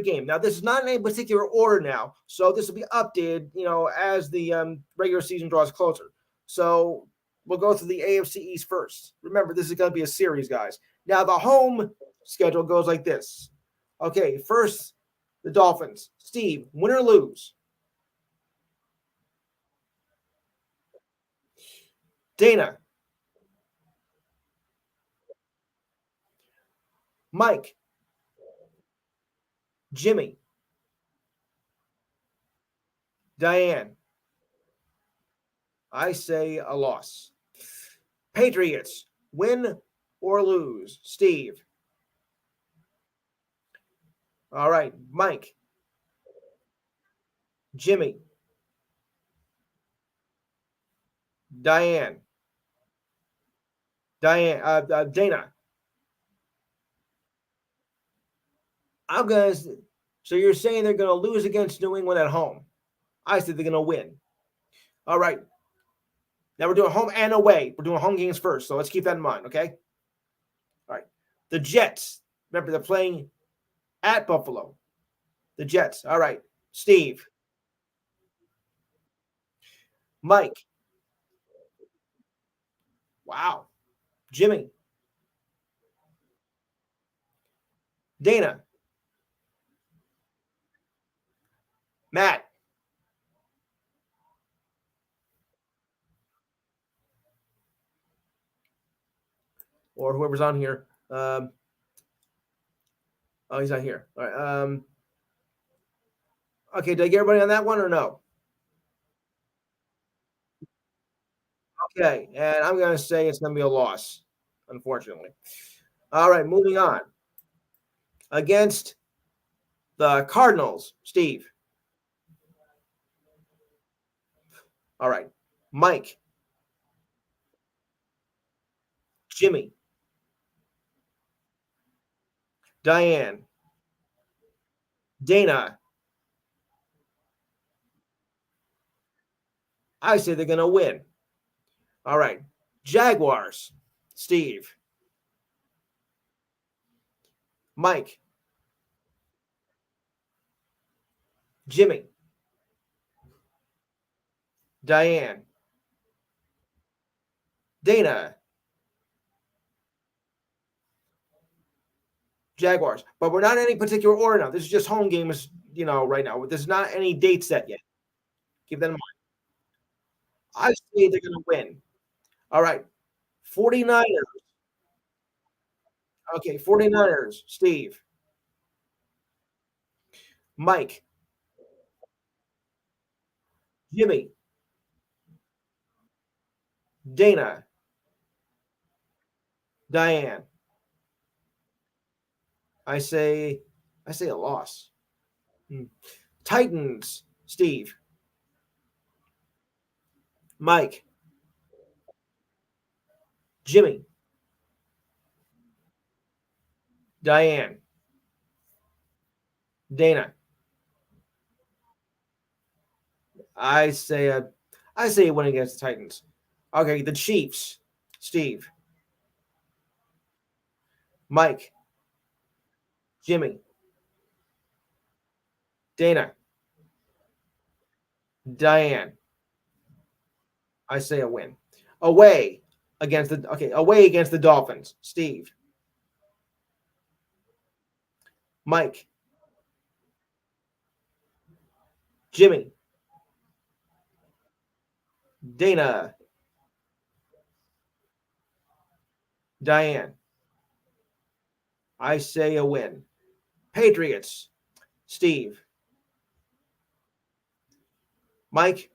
game. Now, this is not in any particular order now, so this will be updated, as the regular season draws closer. So we'll go through the AFC East first. Remember, this is gonna be a series, guys. Now, the home schedule goes like this. Okay, first the Dolphins. Steve, win or lose? Dana, Mike, Jimmy, Diane. I say a loss. Patriots, win or lose? Steve. All right, Mike, Jimmy, Diane, Dana. I'm gonna. So you're saying they're gonna lose against New England at home? I said they're gonna win. All right. Now we're doing home and away. We're doing home games first, so let's keep that in mind. Okay. All right. The Jets. Remember, they're playing at Buffalo. The Jets. All right. Steve, Mike. Wow. Jimmy, Dana, Matt. Or whoever's on here. Oh, he's not here. All right. Okay, did I get everybody on that one or no? Okay, and I'm going to say it's going to be a loss, unfortunately. All right, moving on. Against the Cardinals, Steve. All right, Mike, Jimmy, Diane, Dana. I say they're going to win. All right, Jaguars, Steve, Mike, Jimmy, Diane, Dana, Jaguars. But we're not in any particular order now. This is just home games, right now. There's not any date set yet. Keep that in mind. I say they're going to win. All right, 49ers. Okay, 49ers, Steve, Mike, Jimmy, Dana, Diane. I say a loss. Hmm. Titans, Steve, Mike, Jimmy, Diane, Dana. I say a win against the Titans. Okay, the Chiefs, Steve, Mike, Jimmy, Dana, Diane. I say a win. Away against the Dolphins, Steve, Mike, Jimmy, Dana, Diane. I say a win. Patriots, Steve, Mike,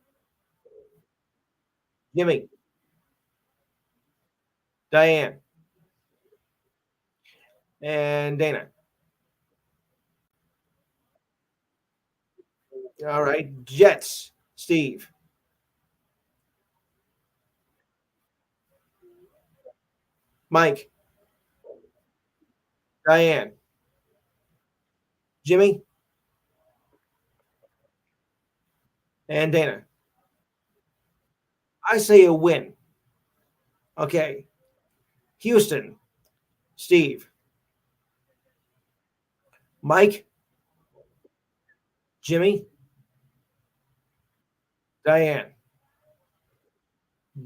Jimmy, Diane, and Dana. All right. Jets, Steve, Mike, Diane, Jimmy, and Dana. I say a win. Okay. Houston, Steve, Mike, Jimmy, Diane,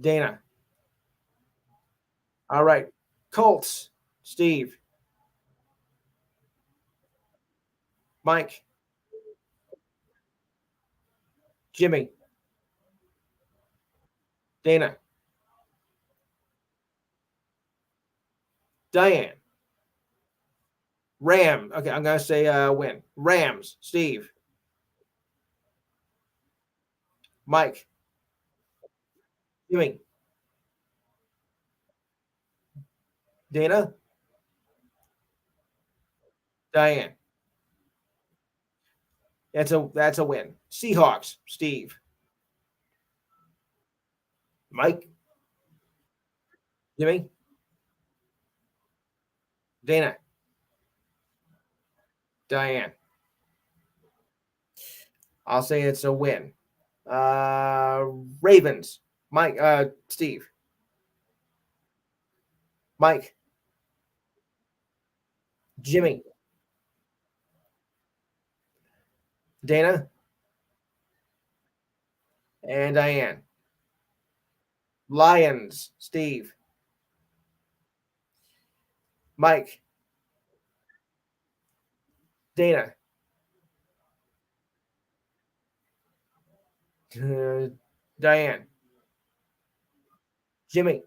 Dana. All right. Colts, Steve, Mike, Jimmy, Dana, Diane. Ram. Okay, I'm gonna say win. Rams, Steve, Mike, Jimmy, Dana, Diane. That's a win. Seahawks, Steve, Mike, Jimmy, Dana, Diane. I'll say it's a win. Uh, Ravens, Steve, Mike, Jimmy, Dana, and Diane. Lions, Steve, Mike, Dana, Diane, Jimmy.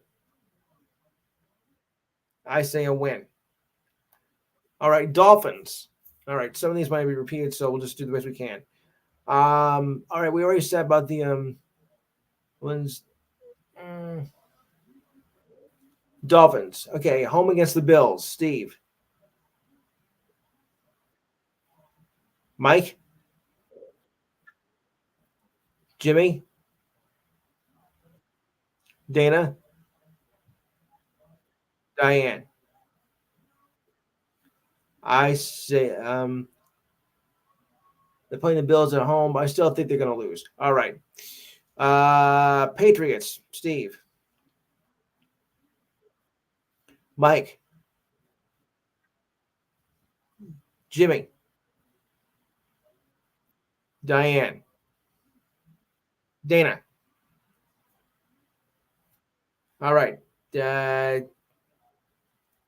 I say a win. All right, Dolphins. All right, some of these might be repeated, so we'll just do the best we can. All right, we already said about the wins. Dolphins. Okay, home against the Bills. Steve. Mike. Jimmy. Dana. Diane. I say they're playing the Bills at home, but I still think they're going to lose. All right. Patriots. Steve. Mike. Jimmy. Diane. Dana. All right. Yeah,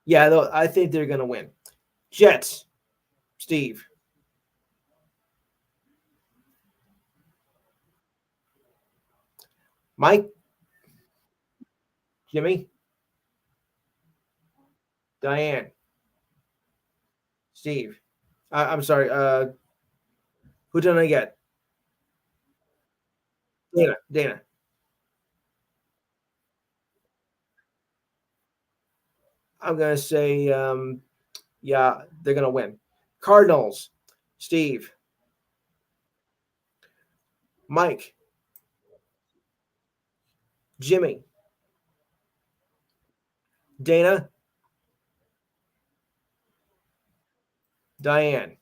I think they're going to win. Jets. Steve. Mike. Jimmy. Diane. Steve. I'm sorry. Who did I get? Dana. Dana. I'm going to say, yeah, they're going to win. Cardinals. Steve. Mike. Jimmy. Dana. Diane.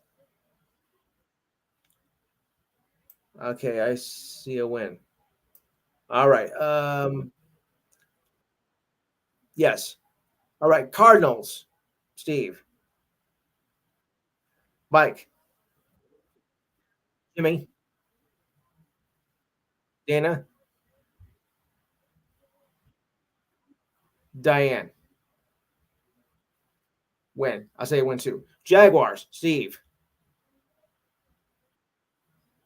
Okay, I see a win. All right. Yes. All right. Cardinals. Steve. Mike. Jimmy. Dana. Diane. Win. I'll say win too. Jaguars. Steve.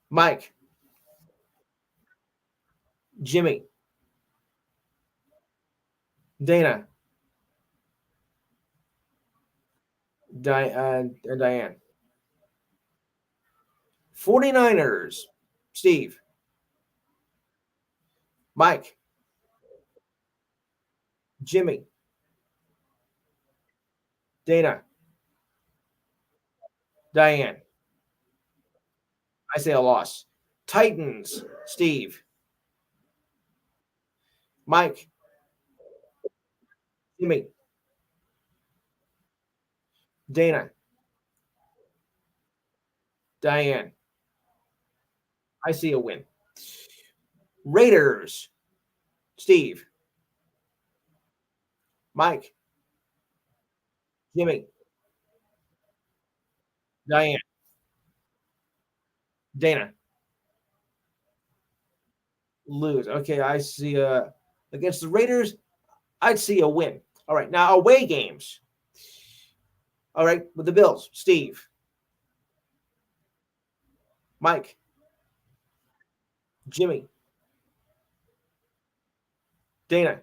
Mike. Jimmy. Dana. And Diane. 49ers. Steve. Mike. Jimmy. Dana. Diane. I say a loss. Titans. Steve. Mike. Jimmy. Dana. Diane. I see a win. Raiders. Steve. Mike. Jimmy. Diane. Dana. Lose. Okay, I see against the Raiders, I'd see a win. All right, now away games. All right, with the Bills. Steve. Mike. Jimmy. Dana.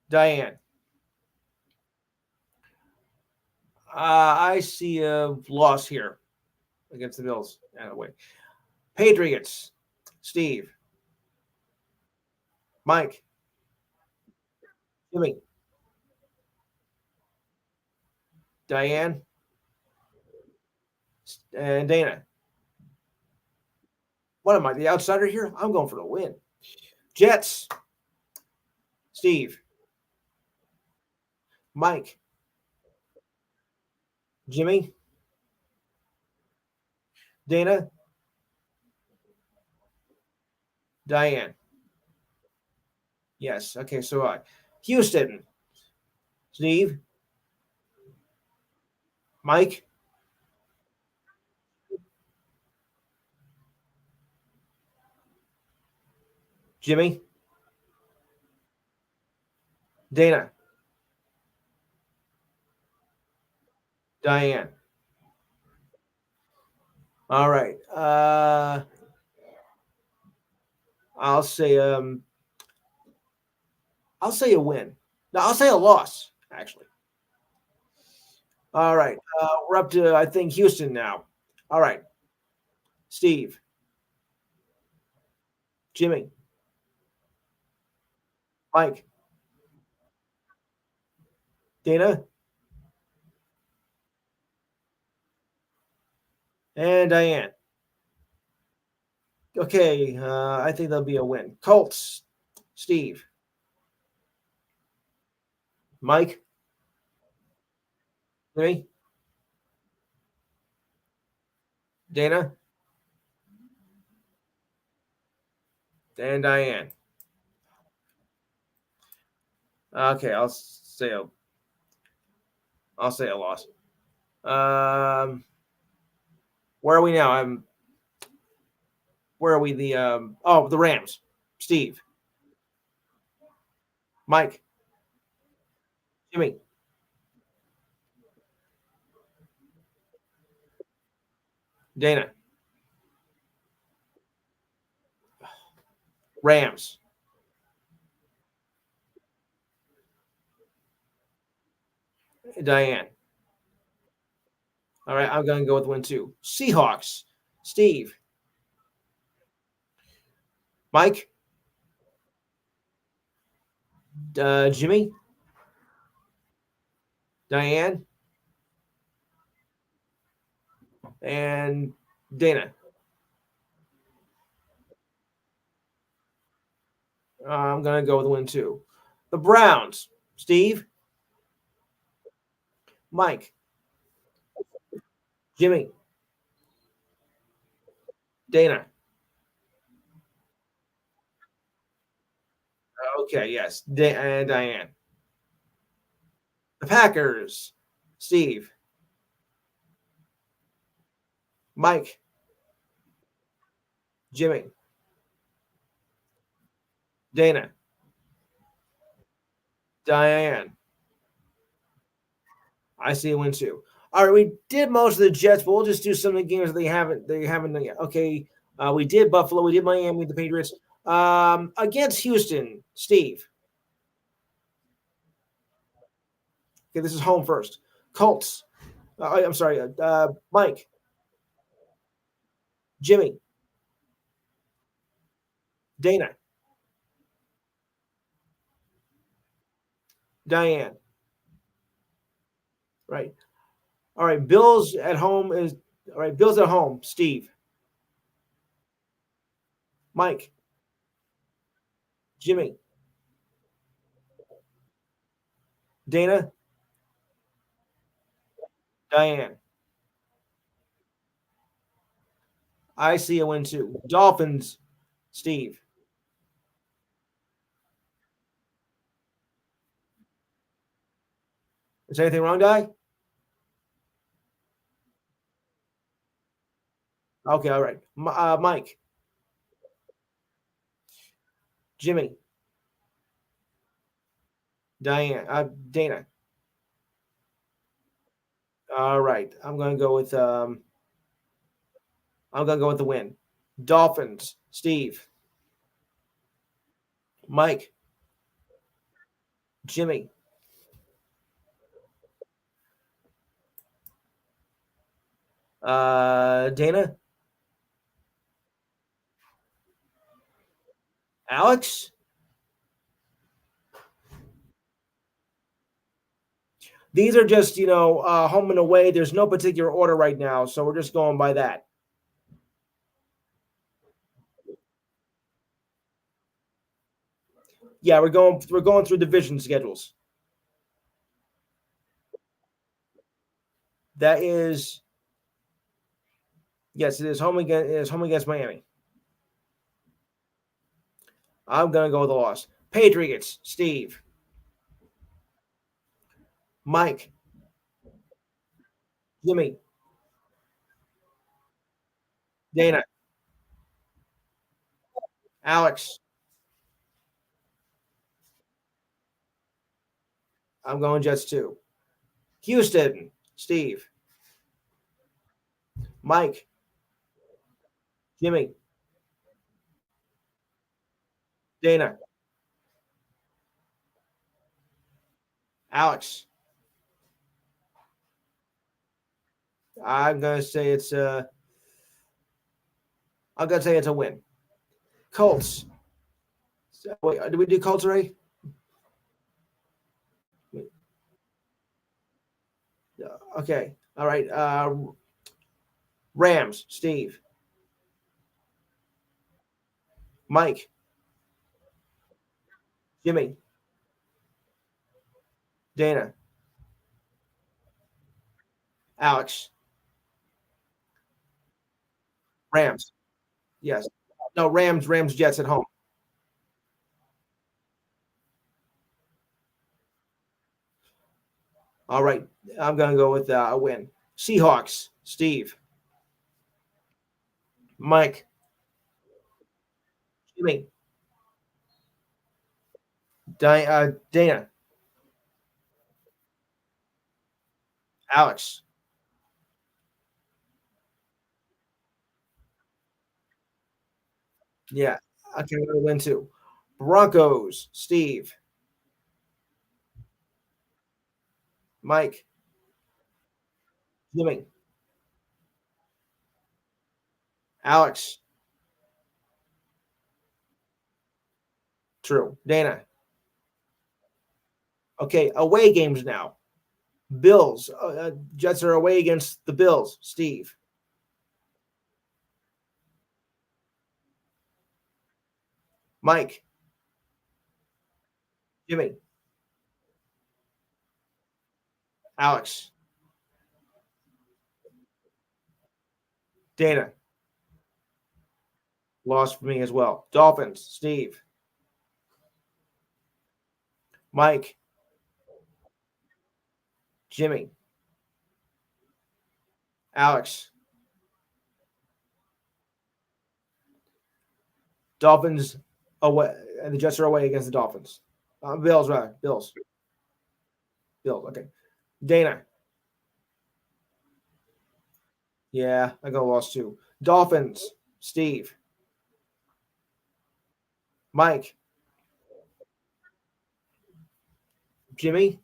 Diane. I see a loss here against the Bills. Anyway, Patriots. Steve. Mike. Jimmy. Diane. And Dana. What am I, the outsider here? I'm going for the win. Jets. Steve. Mike. Jimmy. Dana. Diane. Yes. Okay. So Houston. Steve. Mike. Jimmy. Dana. Diane. All right. I'll say I'll say a win. No, I'll say a loss, actually. All right. We're up to I think Houston now. All right. Steve. Jimmy. Mike, Dana, and Diane. Okay, I think that'll be a win. Colts, Steve, Mike, Jimmy, Dana, and Diane. Okay, I'll say a loss. Where are we now? Where are we? The Rams. Steve, Mike, Jimmy, Dana, Rams, Diane. All right, I'm gonna go with win two. Seahawks, Steve, Mike, Jimmy, Diane, and Dana. I'm gonna go with win two. The Browns, Steve, Mike, Jimmy, Dana. Okay, yes, and Diane. The Packers, Steve, Mike, Jimmy, Dana, Diane. I see a win too. All right, we did most of the Jets, but we'll just do some of the games that they haven't done yet. Okay, we did Buffalo, we did Miami, the Patriots. Against Houston, Steve. Okay, this is home first. Colts. I'm sorry, Mike, Jimmy, Dana, Diane. Right. All right. Bills at home is all right. Bills at home. Steve, Mike, Jimmy, Dana, Diane. I see a win too. Dolphins, Steve. Is anything wrong, Di? Okay. All right. Mike, Jimmy, Diane, Dana. All right. I'm gonna go with the win. Dolphins, Steve, Mike, Jimmy, Dana, Alex. These are just home and away. There's no particular order right now, so we're just going by that. Yeah, we're going through division schedules. That is yes, it is home against Miami. I'm gonna go with the loss. Patriots, Steve, Mike, Jimmy, Dana, Alex. I'm going Jets too. Houston, Steve, Mike, Jimmy, Dana, Alex. I'm gonna say it's a. I'm gonna say it's a win. Colts. Wait, did we do Colts already? Okay. All right. Rams, Steve. Mike, Jimmy, Dana, Alex, Rams. Yes. No, Rams, Jets at home. All right. I'm going to go with a win. Seahawks, Steve, Mike, Jimmy, Dana, Alex. Yeah. Okay, I'm going to win too. Broncos, Steve, Mike, Jimmy, Alex. True. Dana. Okay, away games now. Bills. Jets are away against the Bills. Steve, Mike, Jimmy, Alex, Dana. Lost for me as well. Dolphins. Steve, Mike, Jimmy, Alex. Dolphins away, and the Jets are away against the Dolphins. Bills, rather. Bills. Bills. Okay. Dana. Yeah, I got lost too. Dolphins. Steve, Mike, Jimmy,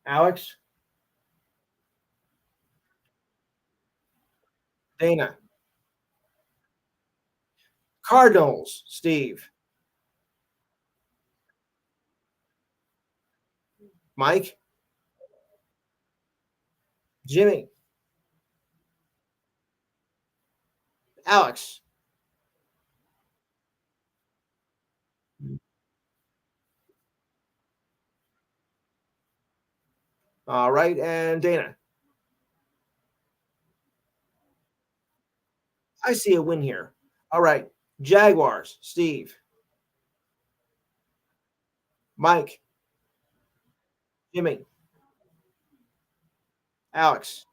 Alex, Dana. Cardinals. Steve, Mike, Jimmy, Alex. All right, and Dana. I see a win here. All right. Jaguars. Steve, Mike, Jimmy, Alex,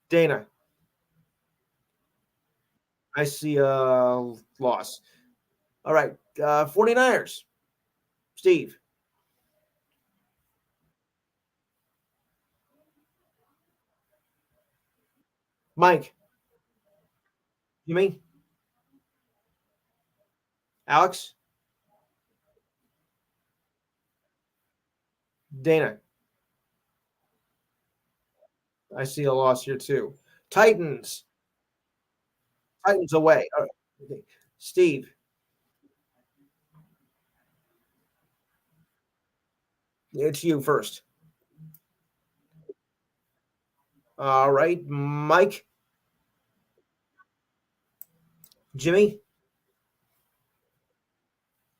Dana. I see a loss. All right. 49ers. Steve, Mike, Jimmy, Alex, Dana. I see a loss here too. Titans. Titans away. All right. Okay. Steve, it's you first. All right. Mike, Jimmy,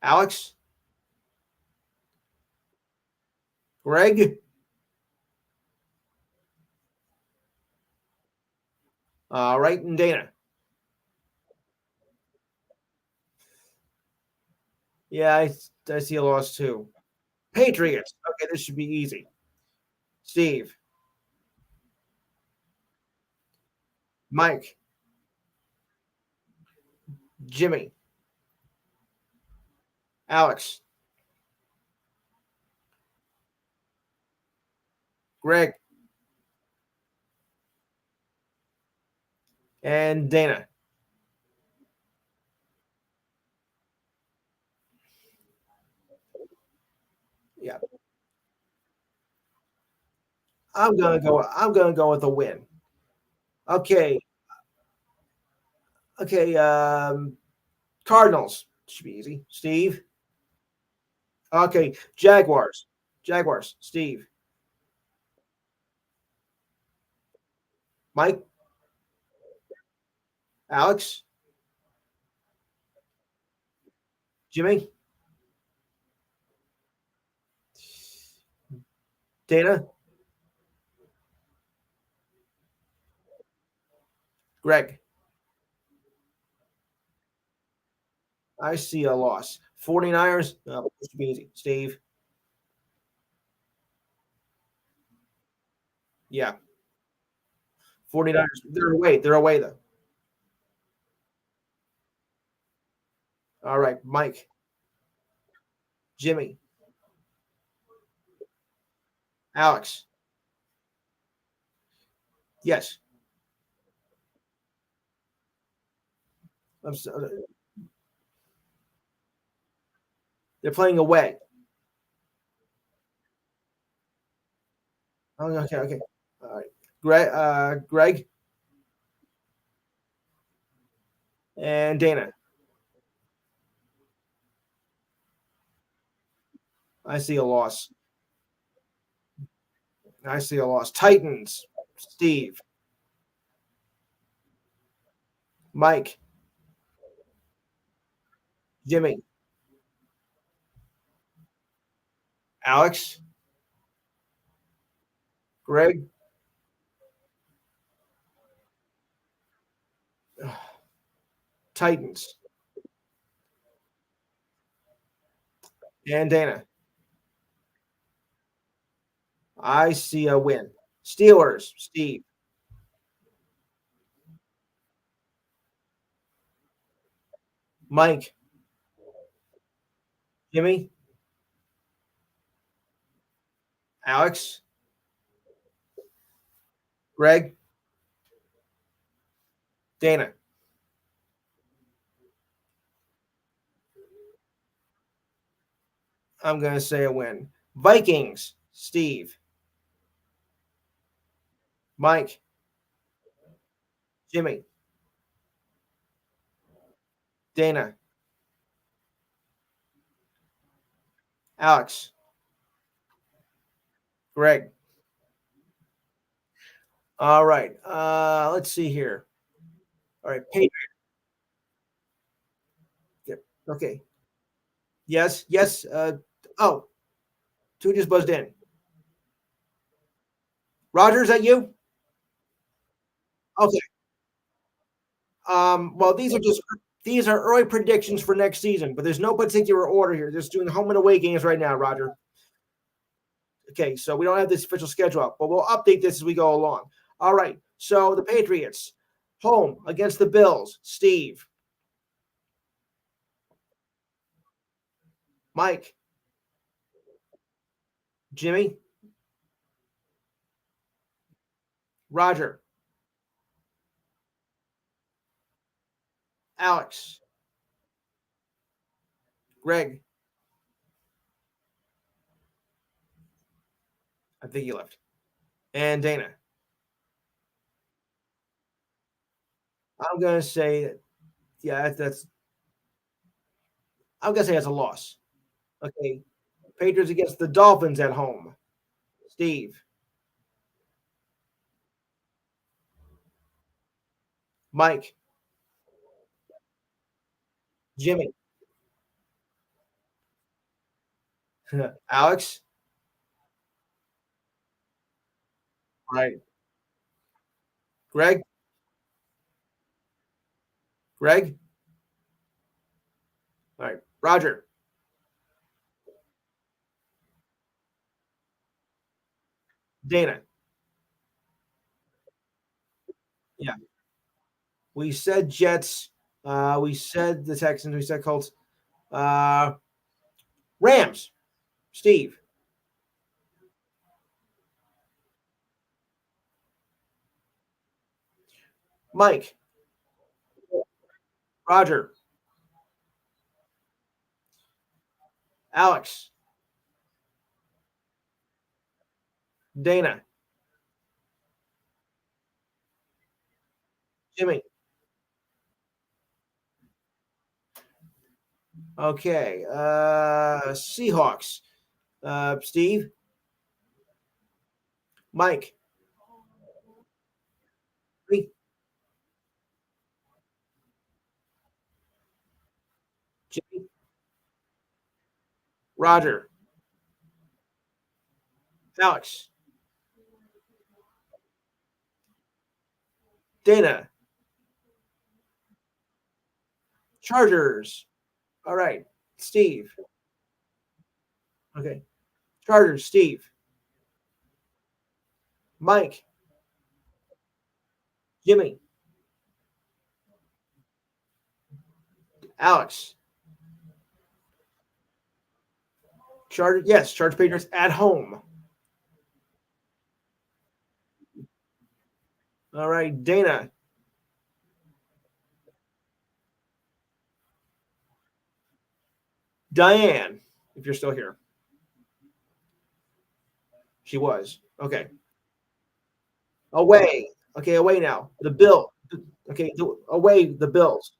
Alex, Greg. All right. And Dana. Yeah, I see a loss too. Patriots. Okay, this should be easy. Steve, Mike, Jimmy, Alex, Greg, and Dana. Yeah, I'm gonna go with a win. Okay, okay. Cardinals should be easy. Steve, Okay, Jaguars. Jaguars. Steve. Mike. Alex. Jimmy. Dana. Greg. I see a loss. 49ers. This should be easy. Steve. Yeah. 49ers. They're away. They're away, though. All right. Mike. Jimmy. Alex. Yes. I'm so, they're playing away. Oh, okay. Okay. All right. Greg and Dana. I see a loss. I see a loss. Titans. Steve. Mike. Jimmy. Alex. Greg. Titans. And Dana. I see a win. Steelers. Steve. Mike. Jimmy. Alex. Greg. Dana. I'm going to say a win. Vikings. Steve. Mike. Jimmy. Dana. Alex. Greg. All right. Let's see here. All right. Yep. Okay. Yes. Yes. Oh, two just buzzed in. Roger, is that you? Okay. Well, these are early predictions for next season, but there's no particular order here. Just doing home and away games right now, Roger. Okay, so we don't have this official schedule up, but we'll update this as we go along. All right. So the Patriots home against the Bills. Steve, Mike, Jimmy, Roger, Alex, Greg. I think he left. And Dana. I'm gonna say, yeah, that's. I'm gonna say that's a loss. Okay, Patriots against the Dolphins at home. Steve, Mike, Jimmy, Alex. Right. Greg. Greg. All right. Roger. Dana. Yeah. We said Jets. We said the Texans. We said Colts. Uh, Rams. Steve. Mike. Roger. Alex. Dana. Jimmy. Okay. Seahawks. Steve, Mike, Lee, Jimmy, Roger, Alex, Dana, Chargers. All right. Steve. Okay. Chargers, Steve, Mike, Jimmy, Alex. Chargers, yes, Charge Patriots at home. All right, Dana, Diane, if you're still here. She was. Okay. Away. Okay, away now. The Bill. Okay, away the Bills.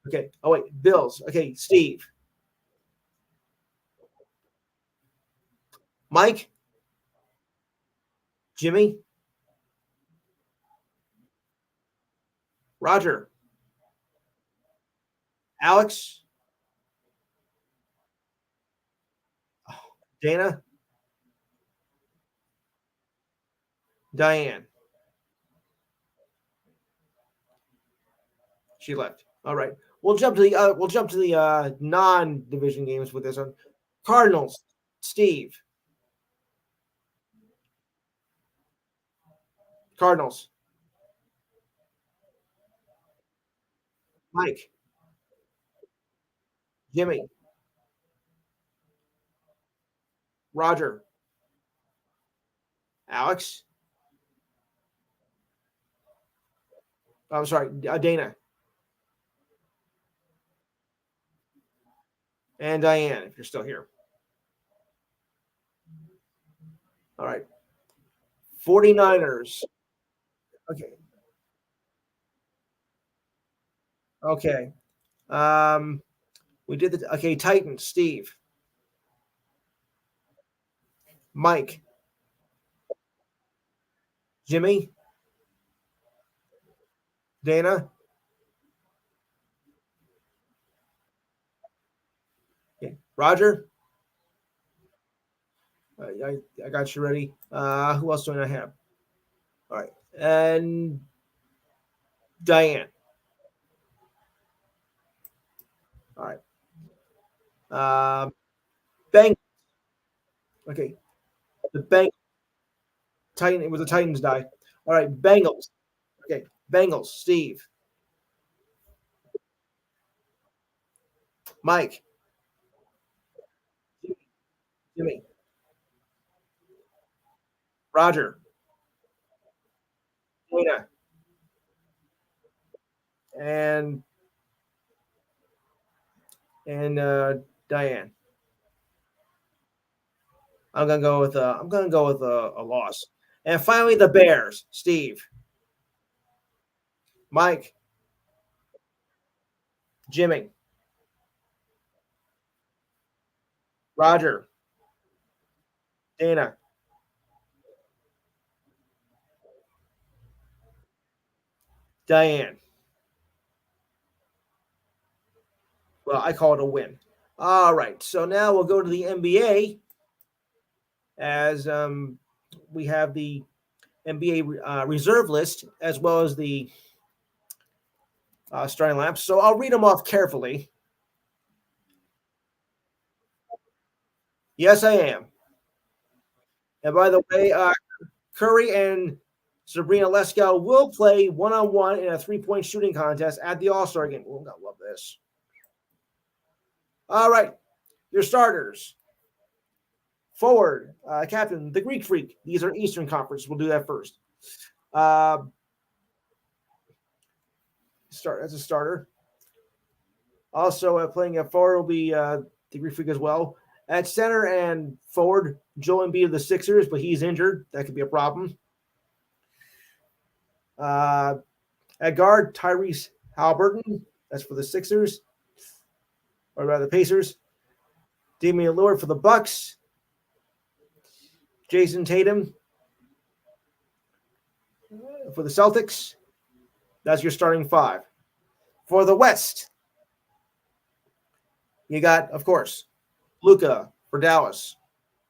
Okay. Oh wait, Bills. Okay, Steve, Mike, Jimmy, Roger, Alex, Dana, Diane. She left. All right. We'll jump to the non-division games with this one. Cardinals, Steve, Cardinals, Mike, Jimmy, Roger, Alex. I'm sorry, Dana and Diane, if you're still here. All right. 49ers. Okay. Okay. We did the okay, Titans, Steve, Mike, Jimmy, Dana. Okay. Roger. I got you ready. Who else do I have? All right. And Diane. All right. Bang. Okay. The Bang Titan. It was a Titans die. All right. Bengals. Okay. Bengals. Steve. Mike. Jimmy. Roger. Dana. And Diane. I'm gonna go with a loss. And finally, the Bears. Steve. Mike. Jimmy. Roger. Dana. Diane. Well, I call it a win. All right. So now we'll go to the NBA as we have the NBA reserve list as well as the starting lineup. So I'll read them off carefully. Yes, I am. And by the way, Curry and Sabrina Leskow will play one-on-one in a three-point shooting contest at the All-Star game. Oh, I love this. All right. Your starters. Forward, captain, the Greek Freak. These are Eastern Conference. We'll do that first. Start as a starter. Also playing at forward will be the Greek Freak as well. At center and forward, Joel Embiid of the Sixers, but he's injured. That could be a problem. At guard, Tyrese Halliburton. That's for the Sixers. or rather the Pacers. Damian Lillard for the Bucks. Jason Tatum for the Celtics. That's your starting five. For the West, you got, of course, Luka for Dallas,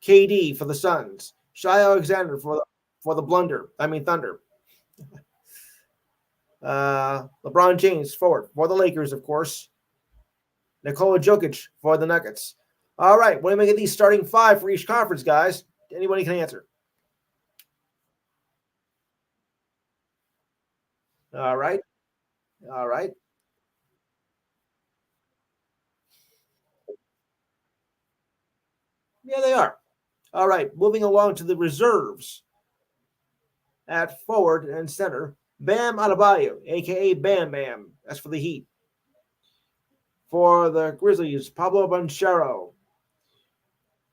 KD for the Suns, Shai Alexander for the Thunder. LeBron James forward for the Lakers, of course. Nikola Jokic for the Nuggets. All right, what do we get these starting five for each conference, guys? Anybody can answer. All right. All right. Yeah, they are. All right, moving along to the reserves. At forward and center, Bam Adebayo, a.k.a. Bam Bam. That's for the Heat. For the Grizzlies, Pablo Banchero.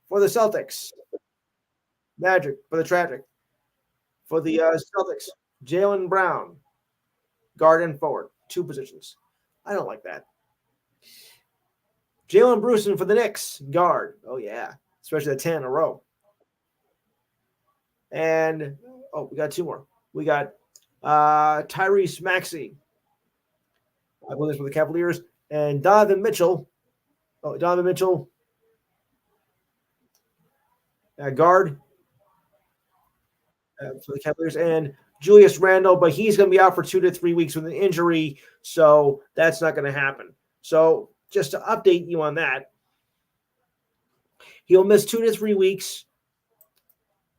For the Celtics, Magic for the Tragic. For the Celtics, Jaylen Brown, guard and forward, two positions. I don't like that. Jalen Brunson for the Knicks, guard. Oh, yeah, especially the 10 in a row. And, we got two more. We got Tyrese Maxey, I believe for the Cavaliers, and Donovan Mitchell. Donovan Mitchell, guard for the Cavaliers, and Julius Randle, but he's going to be out for 2 to 3 weeks with an injury, so that's not going to happen. So just to update you on that, he'll miss 2 to 3 weeks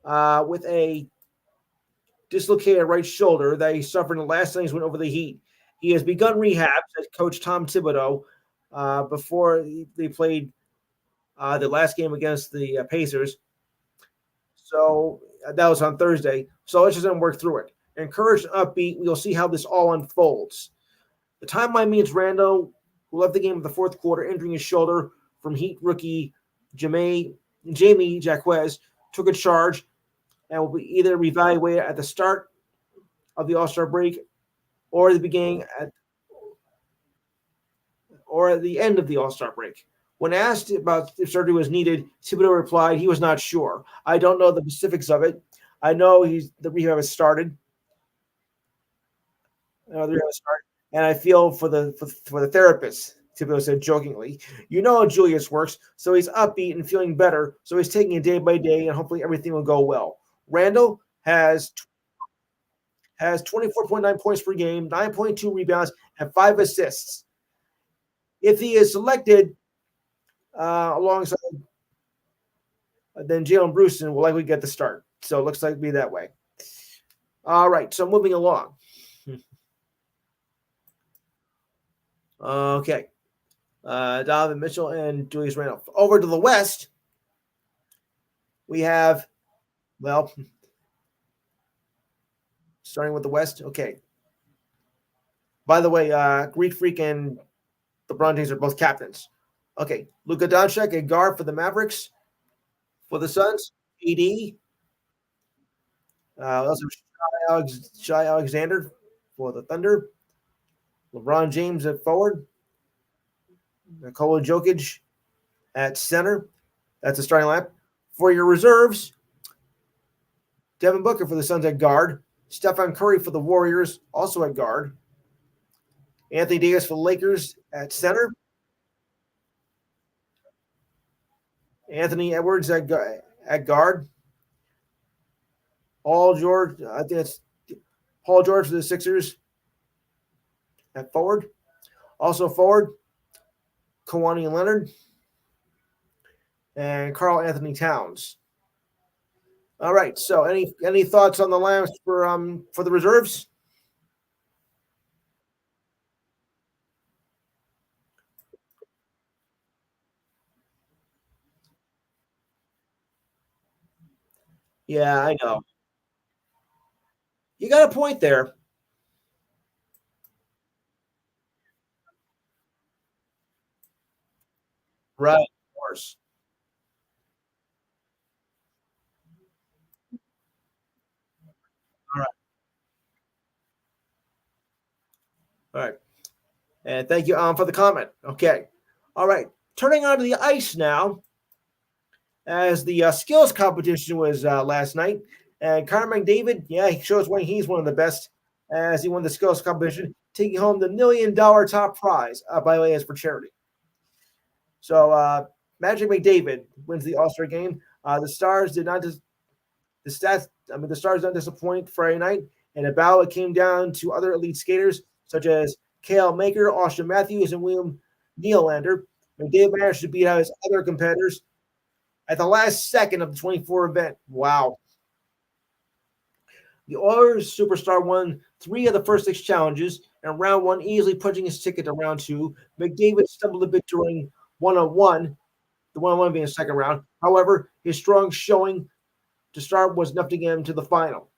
with a dislocated right shoulder that he suffered in the last time he went over the Heat. He has begun rehab, said Coach Tom Thibodeau, before they played the last game against the Pacers. So that was on Thursday. So let's just work through it. Encouraged and upbeat, we'll see how this all unfolds. The timeline means Randle, who left the game in the fourth quarter, injuring his shoulder from Heat rookie Jamie Jaquez, took a charge and will be either reevaluated at the start of the All-Star break or at the beginning or at the end of the All-Star break. When asked about if surgery was needed, Thibodeau replied he was not sure. I don't know the specifics of it. I know the rehab has started. And I feel for the therapist. Thibodeau said jokingly. You know how Julius works, so he's upbeat and feeling better. So he's taking it day by day, and hopefully everything will go well. Randle has 24.9 points per game, 9.2 rebounds, and 5 assists. If he is selected alongside, then Jalen Brunson will likely get the start. So it looks like it'll be that way. All right, so moving along. Okay. Donovan Mitchell and Julius Randle. Over to the West, we have, starting with the West. Okay. By the way, Greek Freak and LeBron James are both captains. Okay. Luka Doncic, a guard for the Mavericks. For the Suns, AD. Also Shai Alexander for the Thunder. LeBron James at forward. Nikola Jokic at center. That's a starting lineup. For your reserves, Devin Booker for the Suns at guard. Stephen Curry for the Warriors, also at guard. Anthony Davis for the Lakers at center. Anthony Edwards at guard. Paul George, I think it's Paul George for the Sixers at forward. Also forward, Kawhi Leonard and Karl Anthony Towns. All right. So any thoughts on the lineups for the reserves? Yeah, I know. You got a point there. Right, of course. All right. All right. And thank you for the comment. Okay. All right. Turning onto the ice now, as the skills competition was last night. And Connor McDavid, yeah, he shows why he's one of the best as he won the skills competition, taking home the $1 million top prize, by the way, as for charity. So Magic McDavid wins the All-Star game. The Stars did not the Stars didn't disappoint Friday night. In a battle, it came down to other elite skaters such as Cale Maker, Austin Matthews, and William Nylander. McDavid managed to beat out his other competitors at the last second of the 24 event. Wow. The Oilers superstar won 3 of the first 6 challenges, and round 1 easily punching his ticket to round 2. McDavid stumbled a bit during one-on-one, the one-on-one being the second round. However, his strong showing to start was enough to get him to the final.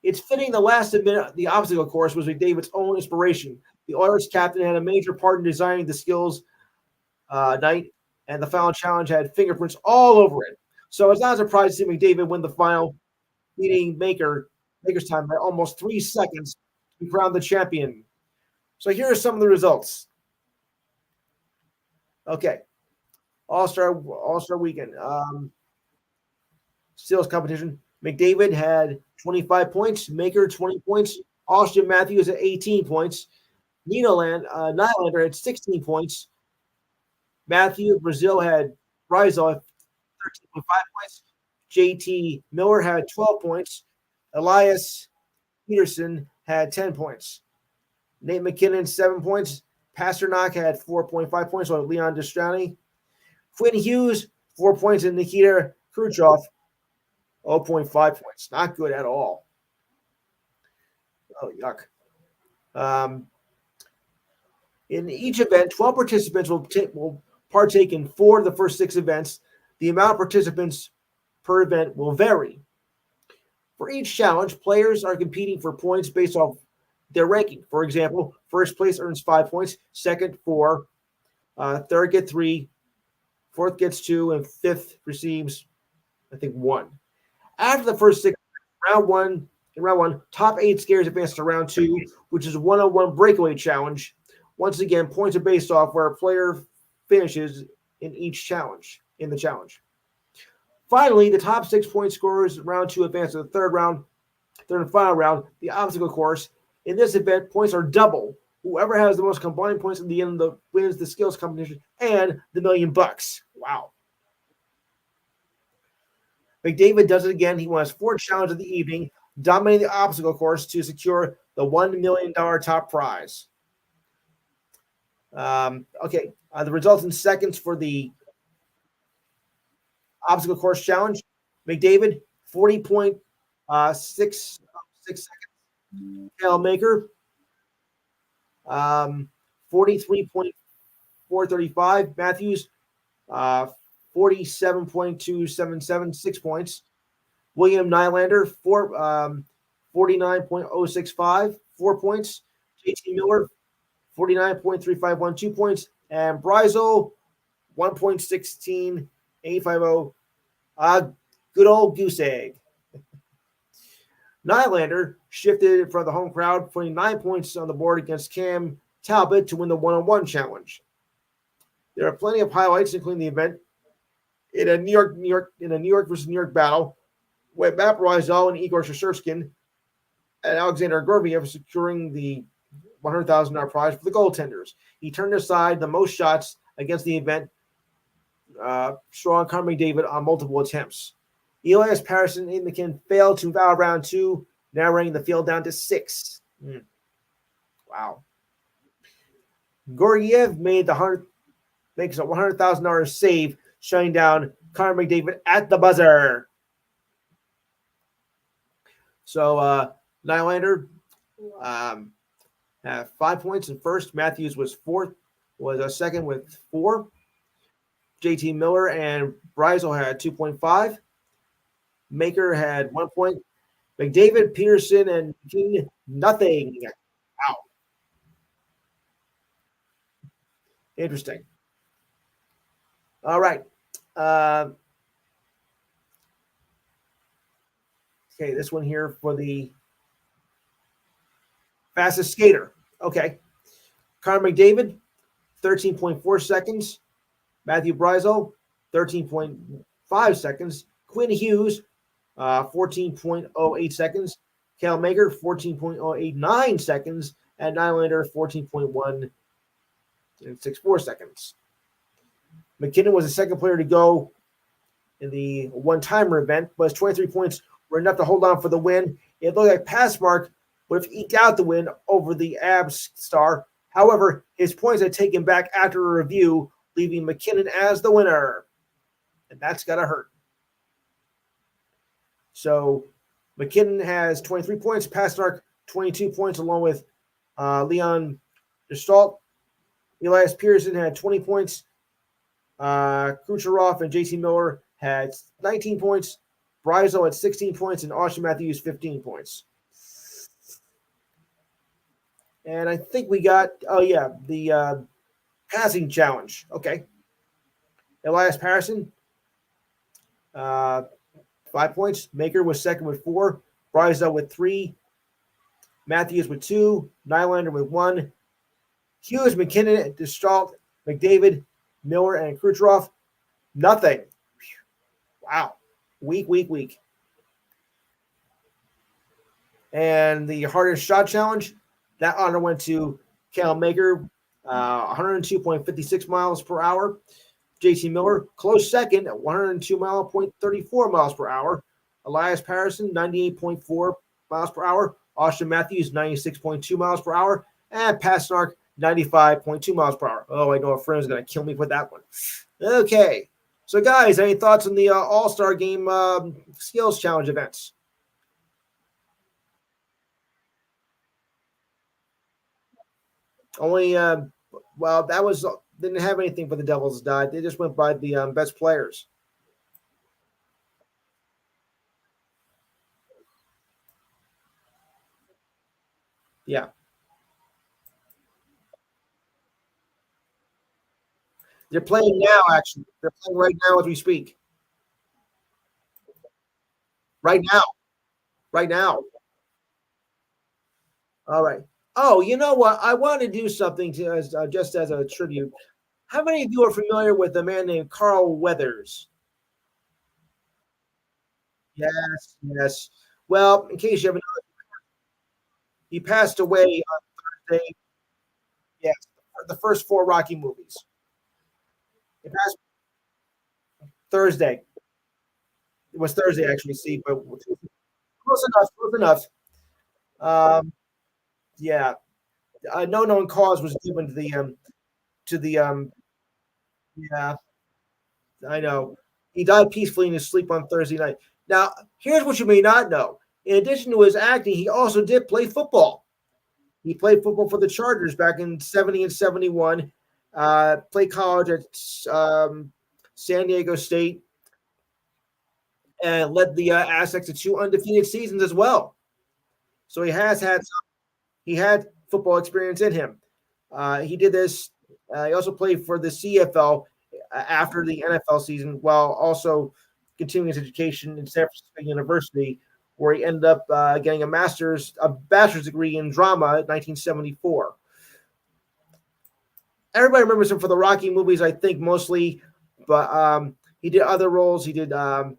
It's fitting the last event, the obstacle course, was McDavid's own inspiration. The Oilers captain had a major part in designing the skills night, and the final challenge had fingerprints all over it. So it's not a surprise to see McDavid win the final, beating Maker's time by almost 3 seconds to be crowned the champion. So here are some of the results. Okay. All-Star weekend. Steals competition. McDavid had 25 points. Maker, 20 points. Austin Matthews at 18 points. Nylander had 16 points. Matthew Brazil had Rizal at 13.5 points. JT Miller had 12 points. Elias Peterson had 10 points. Nate McKinnon, 7 points. Pasternak had 4.5 points on Leon Destrani. Quinn Hughes, 4 points. And Nikita Khrushchev, 0.5 points. Not good at all. Oh, yuck. In each event, 12 participants will partake in 4 of the first 6 events. The amount of participants per event will vary. For each challenge, players are competing for points based off their ranking. For example, first place earns 5 points, second 4, third gets 3, fourth gets 2, and fifth receives, I think, 1. After the first 6, round one, top 8 skaters advance to round 2, which is a one-on-one breakaway challenge. Once again, points are based off where a player finishes in each challenge, in the challenge. Finally, the top 6 point scorers round 2 advance to the third and final round, the obstacle course. In this event, points are double. Whoever has the most combined points at the end wins the skills competition and the $1 million. Wow. McDavid does it again. He won his 4th challenge of the evening, dominating the obstacle course to secure the $1 million top prize. The results in seconds for the obstacle course challenge. McDavid, 40.66 seconds. Cale Maker, 43.435. Matthews, 47.277, 6 points. William Nylander, 49.065, 4 points. JT Miller, 49.3512, 2 points. And Bryzo, 1.16850. Good old goose egg. Nylander shifted in front of the home crowd, putting 9 points on the board against Cam Talbot to win the one-on-one challenge. There are plenty of highlights, including the event in a New York versus New York battle, with Matt Barzal and Igor Shesterkin and Alexander Gorbiev securing the $100,000 prize for the goaltenders. He turned aside the most shots against the event, strong Connor McDavid on multiple attempts. Elias Patterson and McKinnon failed to foul round 2, narrowing the field down to 6. Wow. Gorgiev makes a $100,000 save, shutting down Connor McDavid at the buzzer. So Nylander had 5 points in first. Matthews was second with 4. JT Miller and Bryzo had 2.5. Maker had 1 point. McDavid, Peterson, and King, nothing. Wow. Interesting. All right. Okay, this one here for the fastest skater. Okay. Connor McDavid, 13.4 seconds. Matthew Bryzo, 13.5 seconds. Quinn Hughes, 14.08 seconds. Cal Maker, 14.089 seconds. And Nylander, 14.164 seconds. McKinnon was the second player to go in the one-timer event, but his 23 points were enough to hold on for the win. It looked like Passmark would have eked out the win over the Abs star. However, his points had taken back after a review, leaving McKinnon as the winner. And that's got to hurt. So McKinnon has 23 points, Pasternak 22 points, along with Leon Gestalt. Elias Pearson had 20 points. Kucherov and JT Miller had 19 points. Bryzo had 16 points, and Austin Matthews 15 points. And I think we got, the passing challenge. Okay. Elias Patterson, 5 points. Maker was second with 4. Bryzo with 3. Matthews with 2. Nylander with 1. Hughes, McKinnon, Gestalt, McDavid, Miller, and Kucherov, nothing. Wow. Weak. And the hardest shot challenge, that honor went to Cal Maker, 102.56 miles per hour. JT Miller, close second at 102.34 miles per hour. Elias Patterson, 98.4 miles per hour. Austin Matthews, 96.2 miles per hour. And Pasternak, 95.2 miles per hour. Oh, I know a friend is going to kill me for that one. Okay. So, guys, any thoughts on the All-Star Game Skills Challenge events? Only, that was didn't have anything for the Devils died. They just went by the best players. Yeah. They're playing now, actually. They're playing right now as we speak. Right now. Right now. All right. Oh, you know what? I want to do something just as a tribute. How many of you are familiar with a man named Carl Weathers? Yes. Well, in case you haven't known, he passed away on Thursday. Yes, the first 4 Rocky movies. He passed Thursday. It was Thursday, actually, see, but close enough, close enough. Yeah. No known cause was given to the yeah, I know. He died peacefully in his sleep on Thursday night. Now, here's what you may not know. In addition to his acting, he also did play football. He played football for the Chargers back in 70 and 71. Played college at San Diego State and led the Aztecs to 2 undefeated seasons as well. So he had football experience in him. He did this. He also played for the CFL after the NFL season, while also continuing his education in San Francisco University, where he ended up getting a bachelor's degree in drama in 1974. Everybody remembers him for the Rocky movies, I think, mostly, but he did other roles. He did a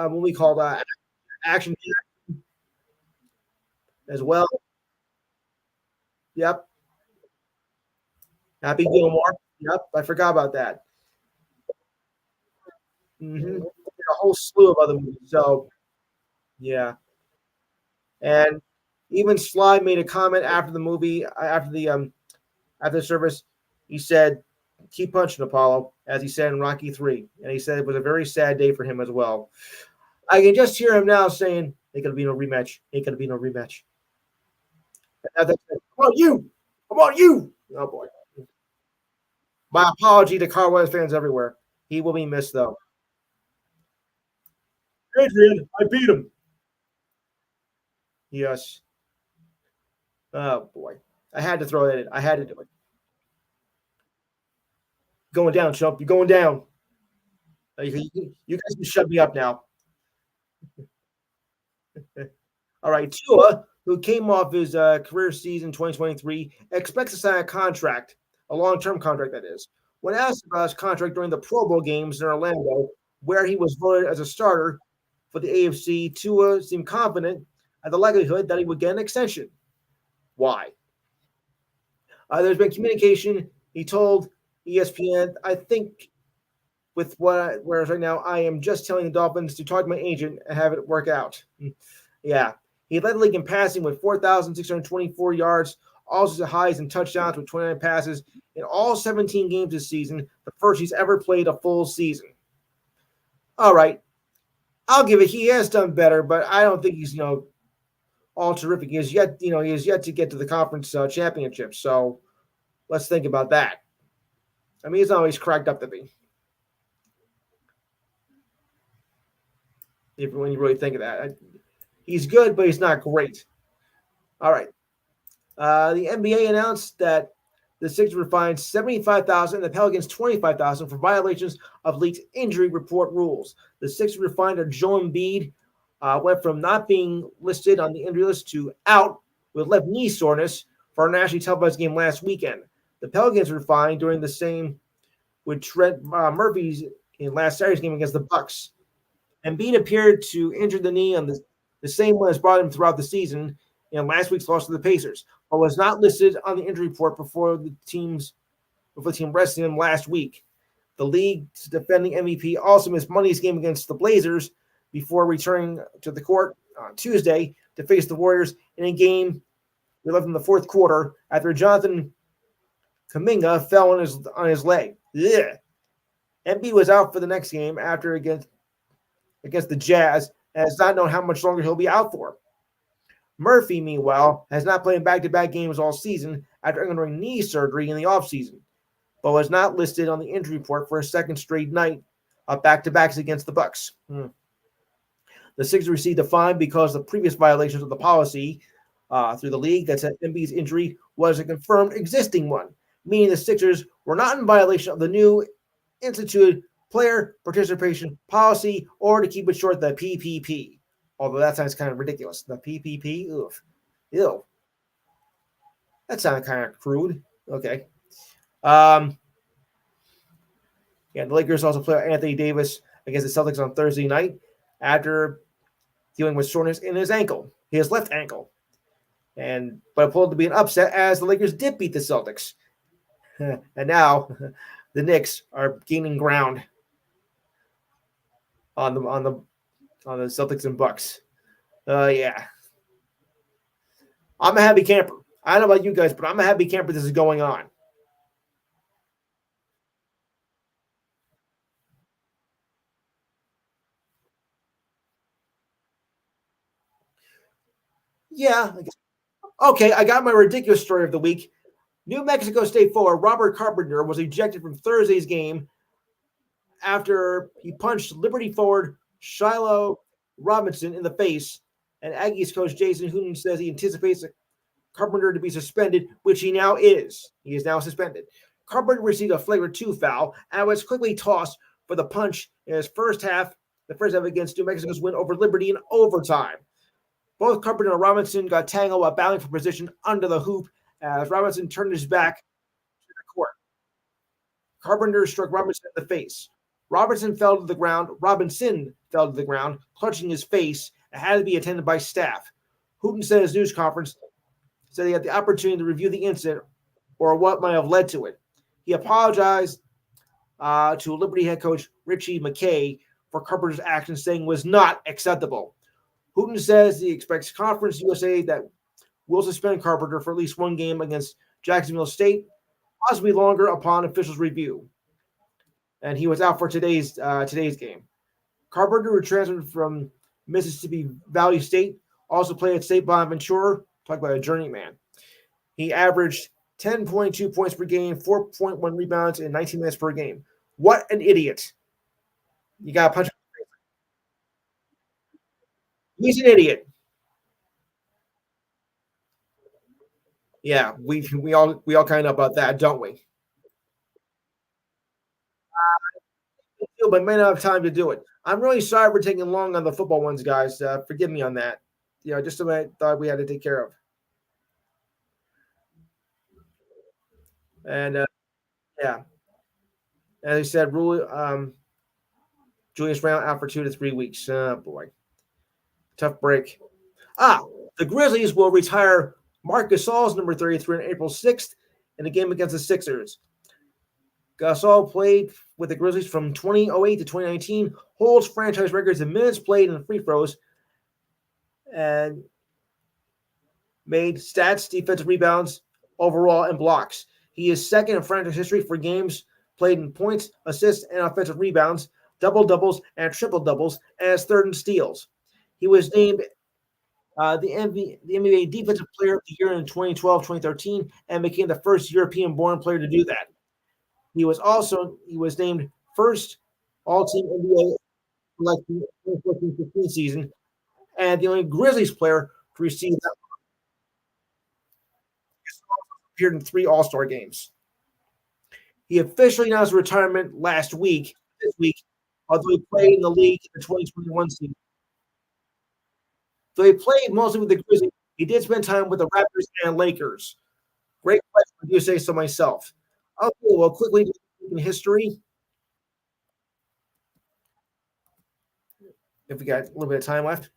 movie called Action as well. Yep. Happy Gilmore. Yep. I forgot about that. A whole slew of other movies. So, yeah. And even Sly made a comment after the movie, after the service. He said, "Keep punching, Apollo," as he said in Rocky 3. And he said it was a very sad day for him as well. I can just hear him now saying, "Ain't gonna be no rematch. Ain't gonna be no rematch." Come on, you! Come on, you! Oh boy. My apology to Carl Weathers fans everywhere. He will be missed, though. Adrian, I beat him. Yes. Oh boy. I had to throw that in. I had to do it. Going down, chump. You're going down. You guys can shut me up now. All right. Tua, who came off his career season 2023, expects to sign a contract a long-term contract that is. When asked about his contract during the Pro Bowl games in Orlando, where he was voted as a starter for the AFC, Tua seemed confident at the likelihood that he would get an extension. Why? There's been communication. He told ESPN, I think with whereas right now, I am just telling the Dolphins to talk to my agent and have it work out. Yeah. He led the league in passing with 4,624 yards, also highs and touchdowns with 29 passes in all 17 games this season, the first he's ever played a full season. All right. I'll give it. He has done better, but I don't think he's, all terrific. He has yet to get to the conference championship. So let's think about that. I mean, he's not always cracked up to be. When you really think of that, he's good, but he's not great. All right. The NBA announced that the Sixers were fined $75,000 and the Pelicans $25,000 for violations of league's injury report rules. The Sixers were fined a Joel Embiid went from not being listed on the injury list to out with left knee soreness for a nationally televised game last weekend. The Pelicans were fined during the same with Trent Murphy's in last Saturday's game against the Bucks. Embiid appeared to injure the knee on the same one as brought him throughout the season in last week's loss to the Pacers, but was not listed on the injury report before the team rested him last week. The league's defending MVP also missed Monday's game against the Blazers before returning to the court on Tuesday to face the Warriors in a game left in the fourth quarter after Jonathan Kuminga fell on his leg. Ugh. Embiid was out for the next game after against the Jazz and has not known how much longer he'll be out for. Murphy, meanwhile, has not played in back-to-back games all season after undergoing knee surgery in the offseason, but was not listed on the injury report for a second straight night of back-to-backs against the Bucks. The Sixers received a fine because of previous violations of the policy through the league that said Embiid's injury was a confirmed existing one, meaning the Sixers were not in violation of the new instituted player participation policy, or to keep it short, the PPP. Although that sounds kind of ridiculous. The PPP, oof. Ew. That sounded kind of crude. Okay. The Lakers also play Anthony Davis against the Celtics on Thursday night after dealing with soreness in his left ankle. But it pulled to be an upset as the Lakers did beat the Celtics. And now the Knicks are gaining ground on the Celtics and Bucks. Yeah. I'm a happy camper. I don't know about you guys, but I'm a happy camper this is going on. Yeah. Okay, I got my ridiculous story of the week. New Mexico State forward Robert Carpenter was ejected from Thursday's game after he punched Liberty forward Shiloh Robinson in the face, and Aggies coach Jason Hooten says he anticipates Carpenter to be suspended, which he now is. He is now suspended. Carpenter received a flagrant 2 foul and was quickly tossed for the punch in his first half against New Mexico's win over Liberty in overtime. Both Carpenter and Robinson got tangled while battling for position under the hoop as Robinson turned his back to the court. Carpenter struck Robinson in the face. Robinson fell to the ground, clutching his face, and had to be attended by staff. Hooten said in his news conference said he had the opportunity to review the incident or what might have led to it. He apologized to Liberty head coach Richie McKay for Carpenter's actions, saying was not acceptable. Hooten says he expects Conference USA that will suspend Carpenter for at least one game against Jacksonville State, possibly longer upon officials' review. And he was out for today's game. Carpenter, who transferred from Mississippi Valley State, also played at State Bonaventura. Talk about a journeyman. He averaged 10.2 points per game, 4.1 rebounds, and 19 minutes per game. What an idiot. You got to punch him. He's an idiot. Yeah, we all kind of know about that, don't we? But may not have time to do it. I'm really sorry for taking long on the football ones, guys. Forgive me on that. Just something I thought we had to take care of. And Yeah. As I said, Julius Randle out for 2 to 3 weeks. Oh, boy. Tough break. The Grizzlies will retire Marc Gasol's number 33 on April 6th in a game against the Sixers. Gasol played with the Grizzlies from 2008 to 2019, holds franchise records in minutes played and free throws, and made stats, defensive rebounds, overall, and blocks. He is second in franchise history for games played in points, assists, and offensive rebounds, double doubles, and triple doubles, and is third in steals. He was named the NBA Defensive Player of the Year in 2012-2013 and became the first European-born player to do that. He was named first All-Team NBA selection in the 2014-15 season, and the only Grizzlies player to receive that appeared in 3 All-Star games. He officially announced retirement this week, although he played in the league in the 2021 season. Though he played mostly with the Grizzlies, he did spend time with the Raptors and Lakers. Great question, I do say so myself. Okay, well, quickly in history, if we got a little bit of time left.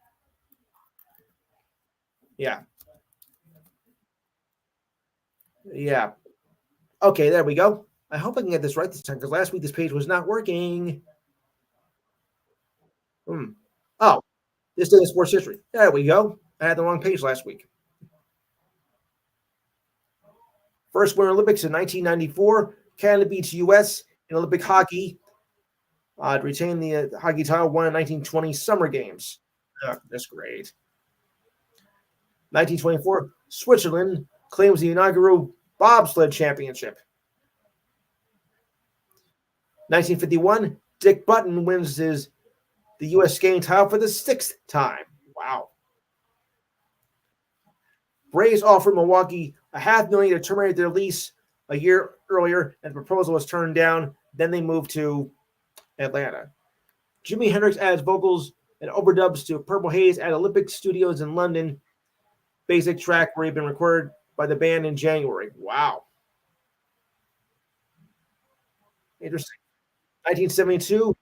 Yeah. Yeah. Okay, there we go. I hope I can get this right this time because last week this page was not working. Oh, this is sports history. There we go. I had the wrong page last week. First Winter Olympics in 1994. Canada beats U.S. in Olympic hockey. To retain the hockey title won in 1920 Summer Games. That's great. 1924, Switzerland claims the inaugural bobsled championship. 1951, Dick Button wins the U.S. skating title for the 6th time. Wow. Braves offered Milwaukee $500,000 to terminate their lease a year earlier, and the proposal was turned down. Then they moved to Atlanta. Jimi Hendrix adds vocals and overdubs to Purple Haze at Olympic Studios in London. Basic track where he'd been recorded by the band in January. Wow. Interesting. 1972.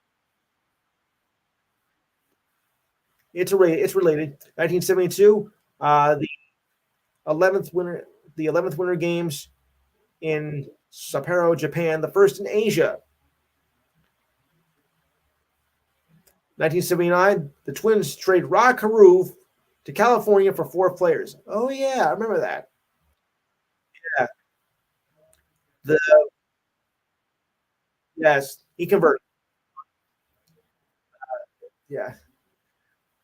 It's related. 1972. The 11th Winter Games in Sapporo, Japan, the first in Asia. 1979, the Twins trade Rod Carew to California for 4 players. Oh yeah, I remember that. Yeah. Yes, he converted. Yeah.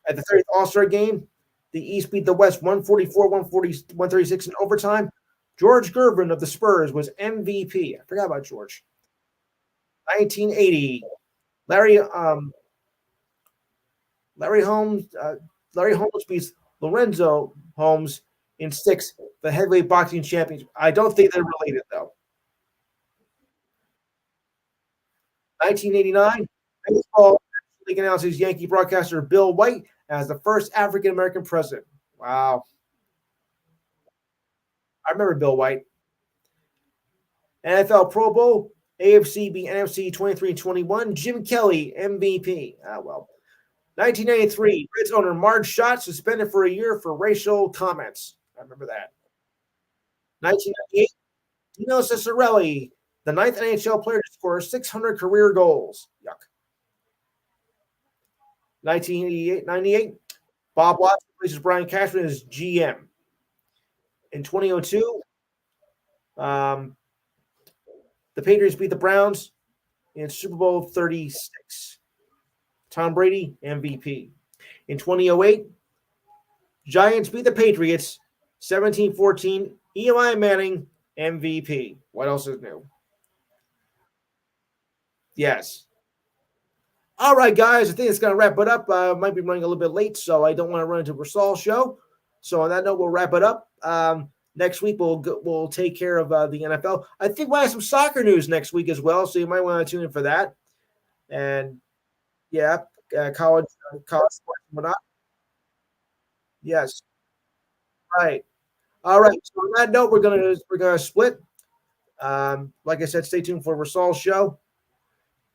At the 30th All-Star game, the East beat the West 136 in overtime. George Gervin of the Spurs was MVP. I forgot about George. 1980, Larry Holmes beats Lorenzo Holmes in 6, the heavyweight boxing championship. I don't think they're related though. 1989, baseball league announces Yankee broadcaster Bill White as the first African American president. Wow. I remember Bill White. NFL Pro Bowl, AFC beat NFC 23-21. Jim Kelly, MVP. Well. 1993, Reds owner Marge Schott suspended for a year for racial comments. I remember that. 1998, Dino Ciccarelli, the 9th NHL player to score 600 career goals. Yuck. 1998, Bob Watson replaces Brian Cashman as GM. In 2002, the Patriots beat the Browns in Super Bowl 36. Tom Brady, MVP. In 2008, Giants beat the Patriots 17-14. Eli Manning, MVP. What else is new? Yes. All right, guys, I think it's going to wrap it up. Might be running a little bit late, so I don't want to run into Rasal's show. So on that note, we'll wrap it up. Next week, we'll take care of the NFL. I think we'll have some soccer news next week as well, so you might want to tune in for that. And yeah, college sports and whatnot. Yes. Right. All right. So on that note, we're gonna split. Like I said, stay tuned for Rasul's show.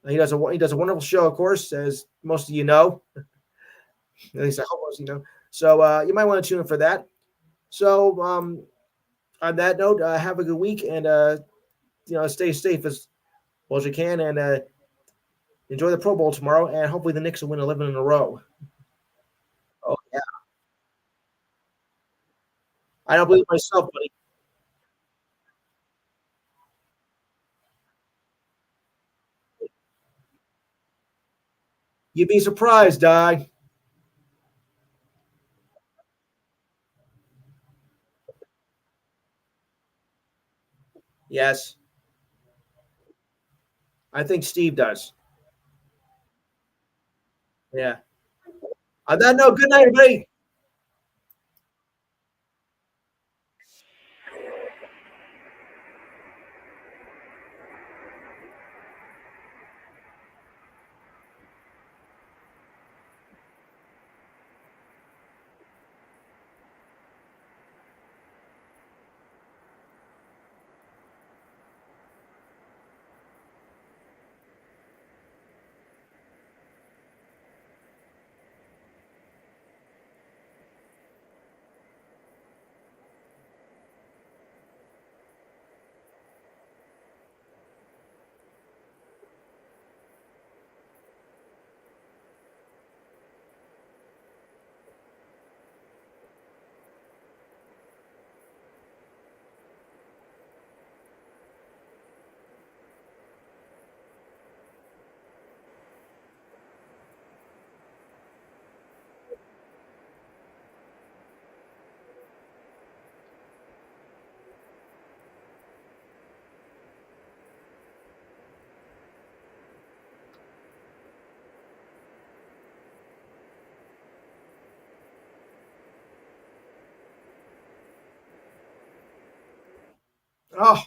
He does a wonderful show, of course, as most of you know. At least I hope most of you know. So you might want to tune in for that. So on that note, have a good week and stay safe as well as you can, and enjoy the Pro Bowl tomorrow. And hopefully the Knicks will win 11 in a row. Oh yeah, I don't believe myself, buddy. You'd be surprised, Di. Yes, I think Steve does. Yeah. On that note, good night, everybody. Oh.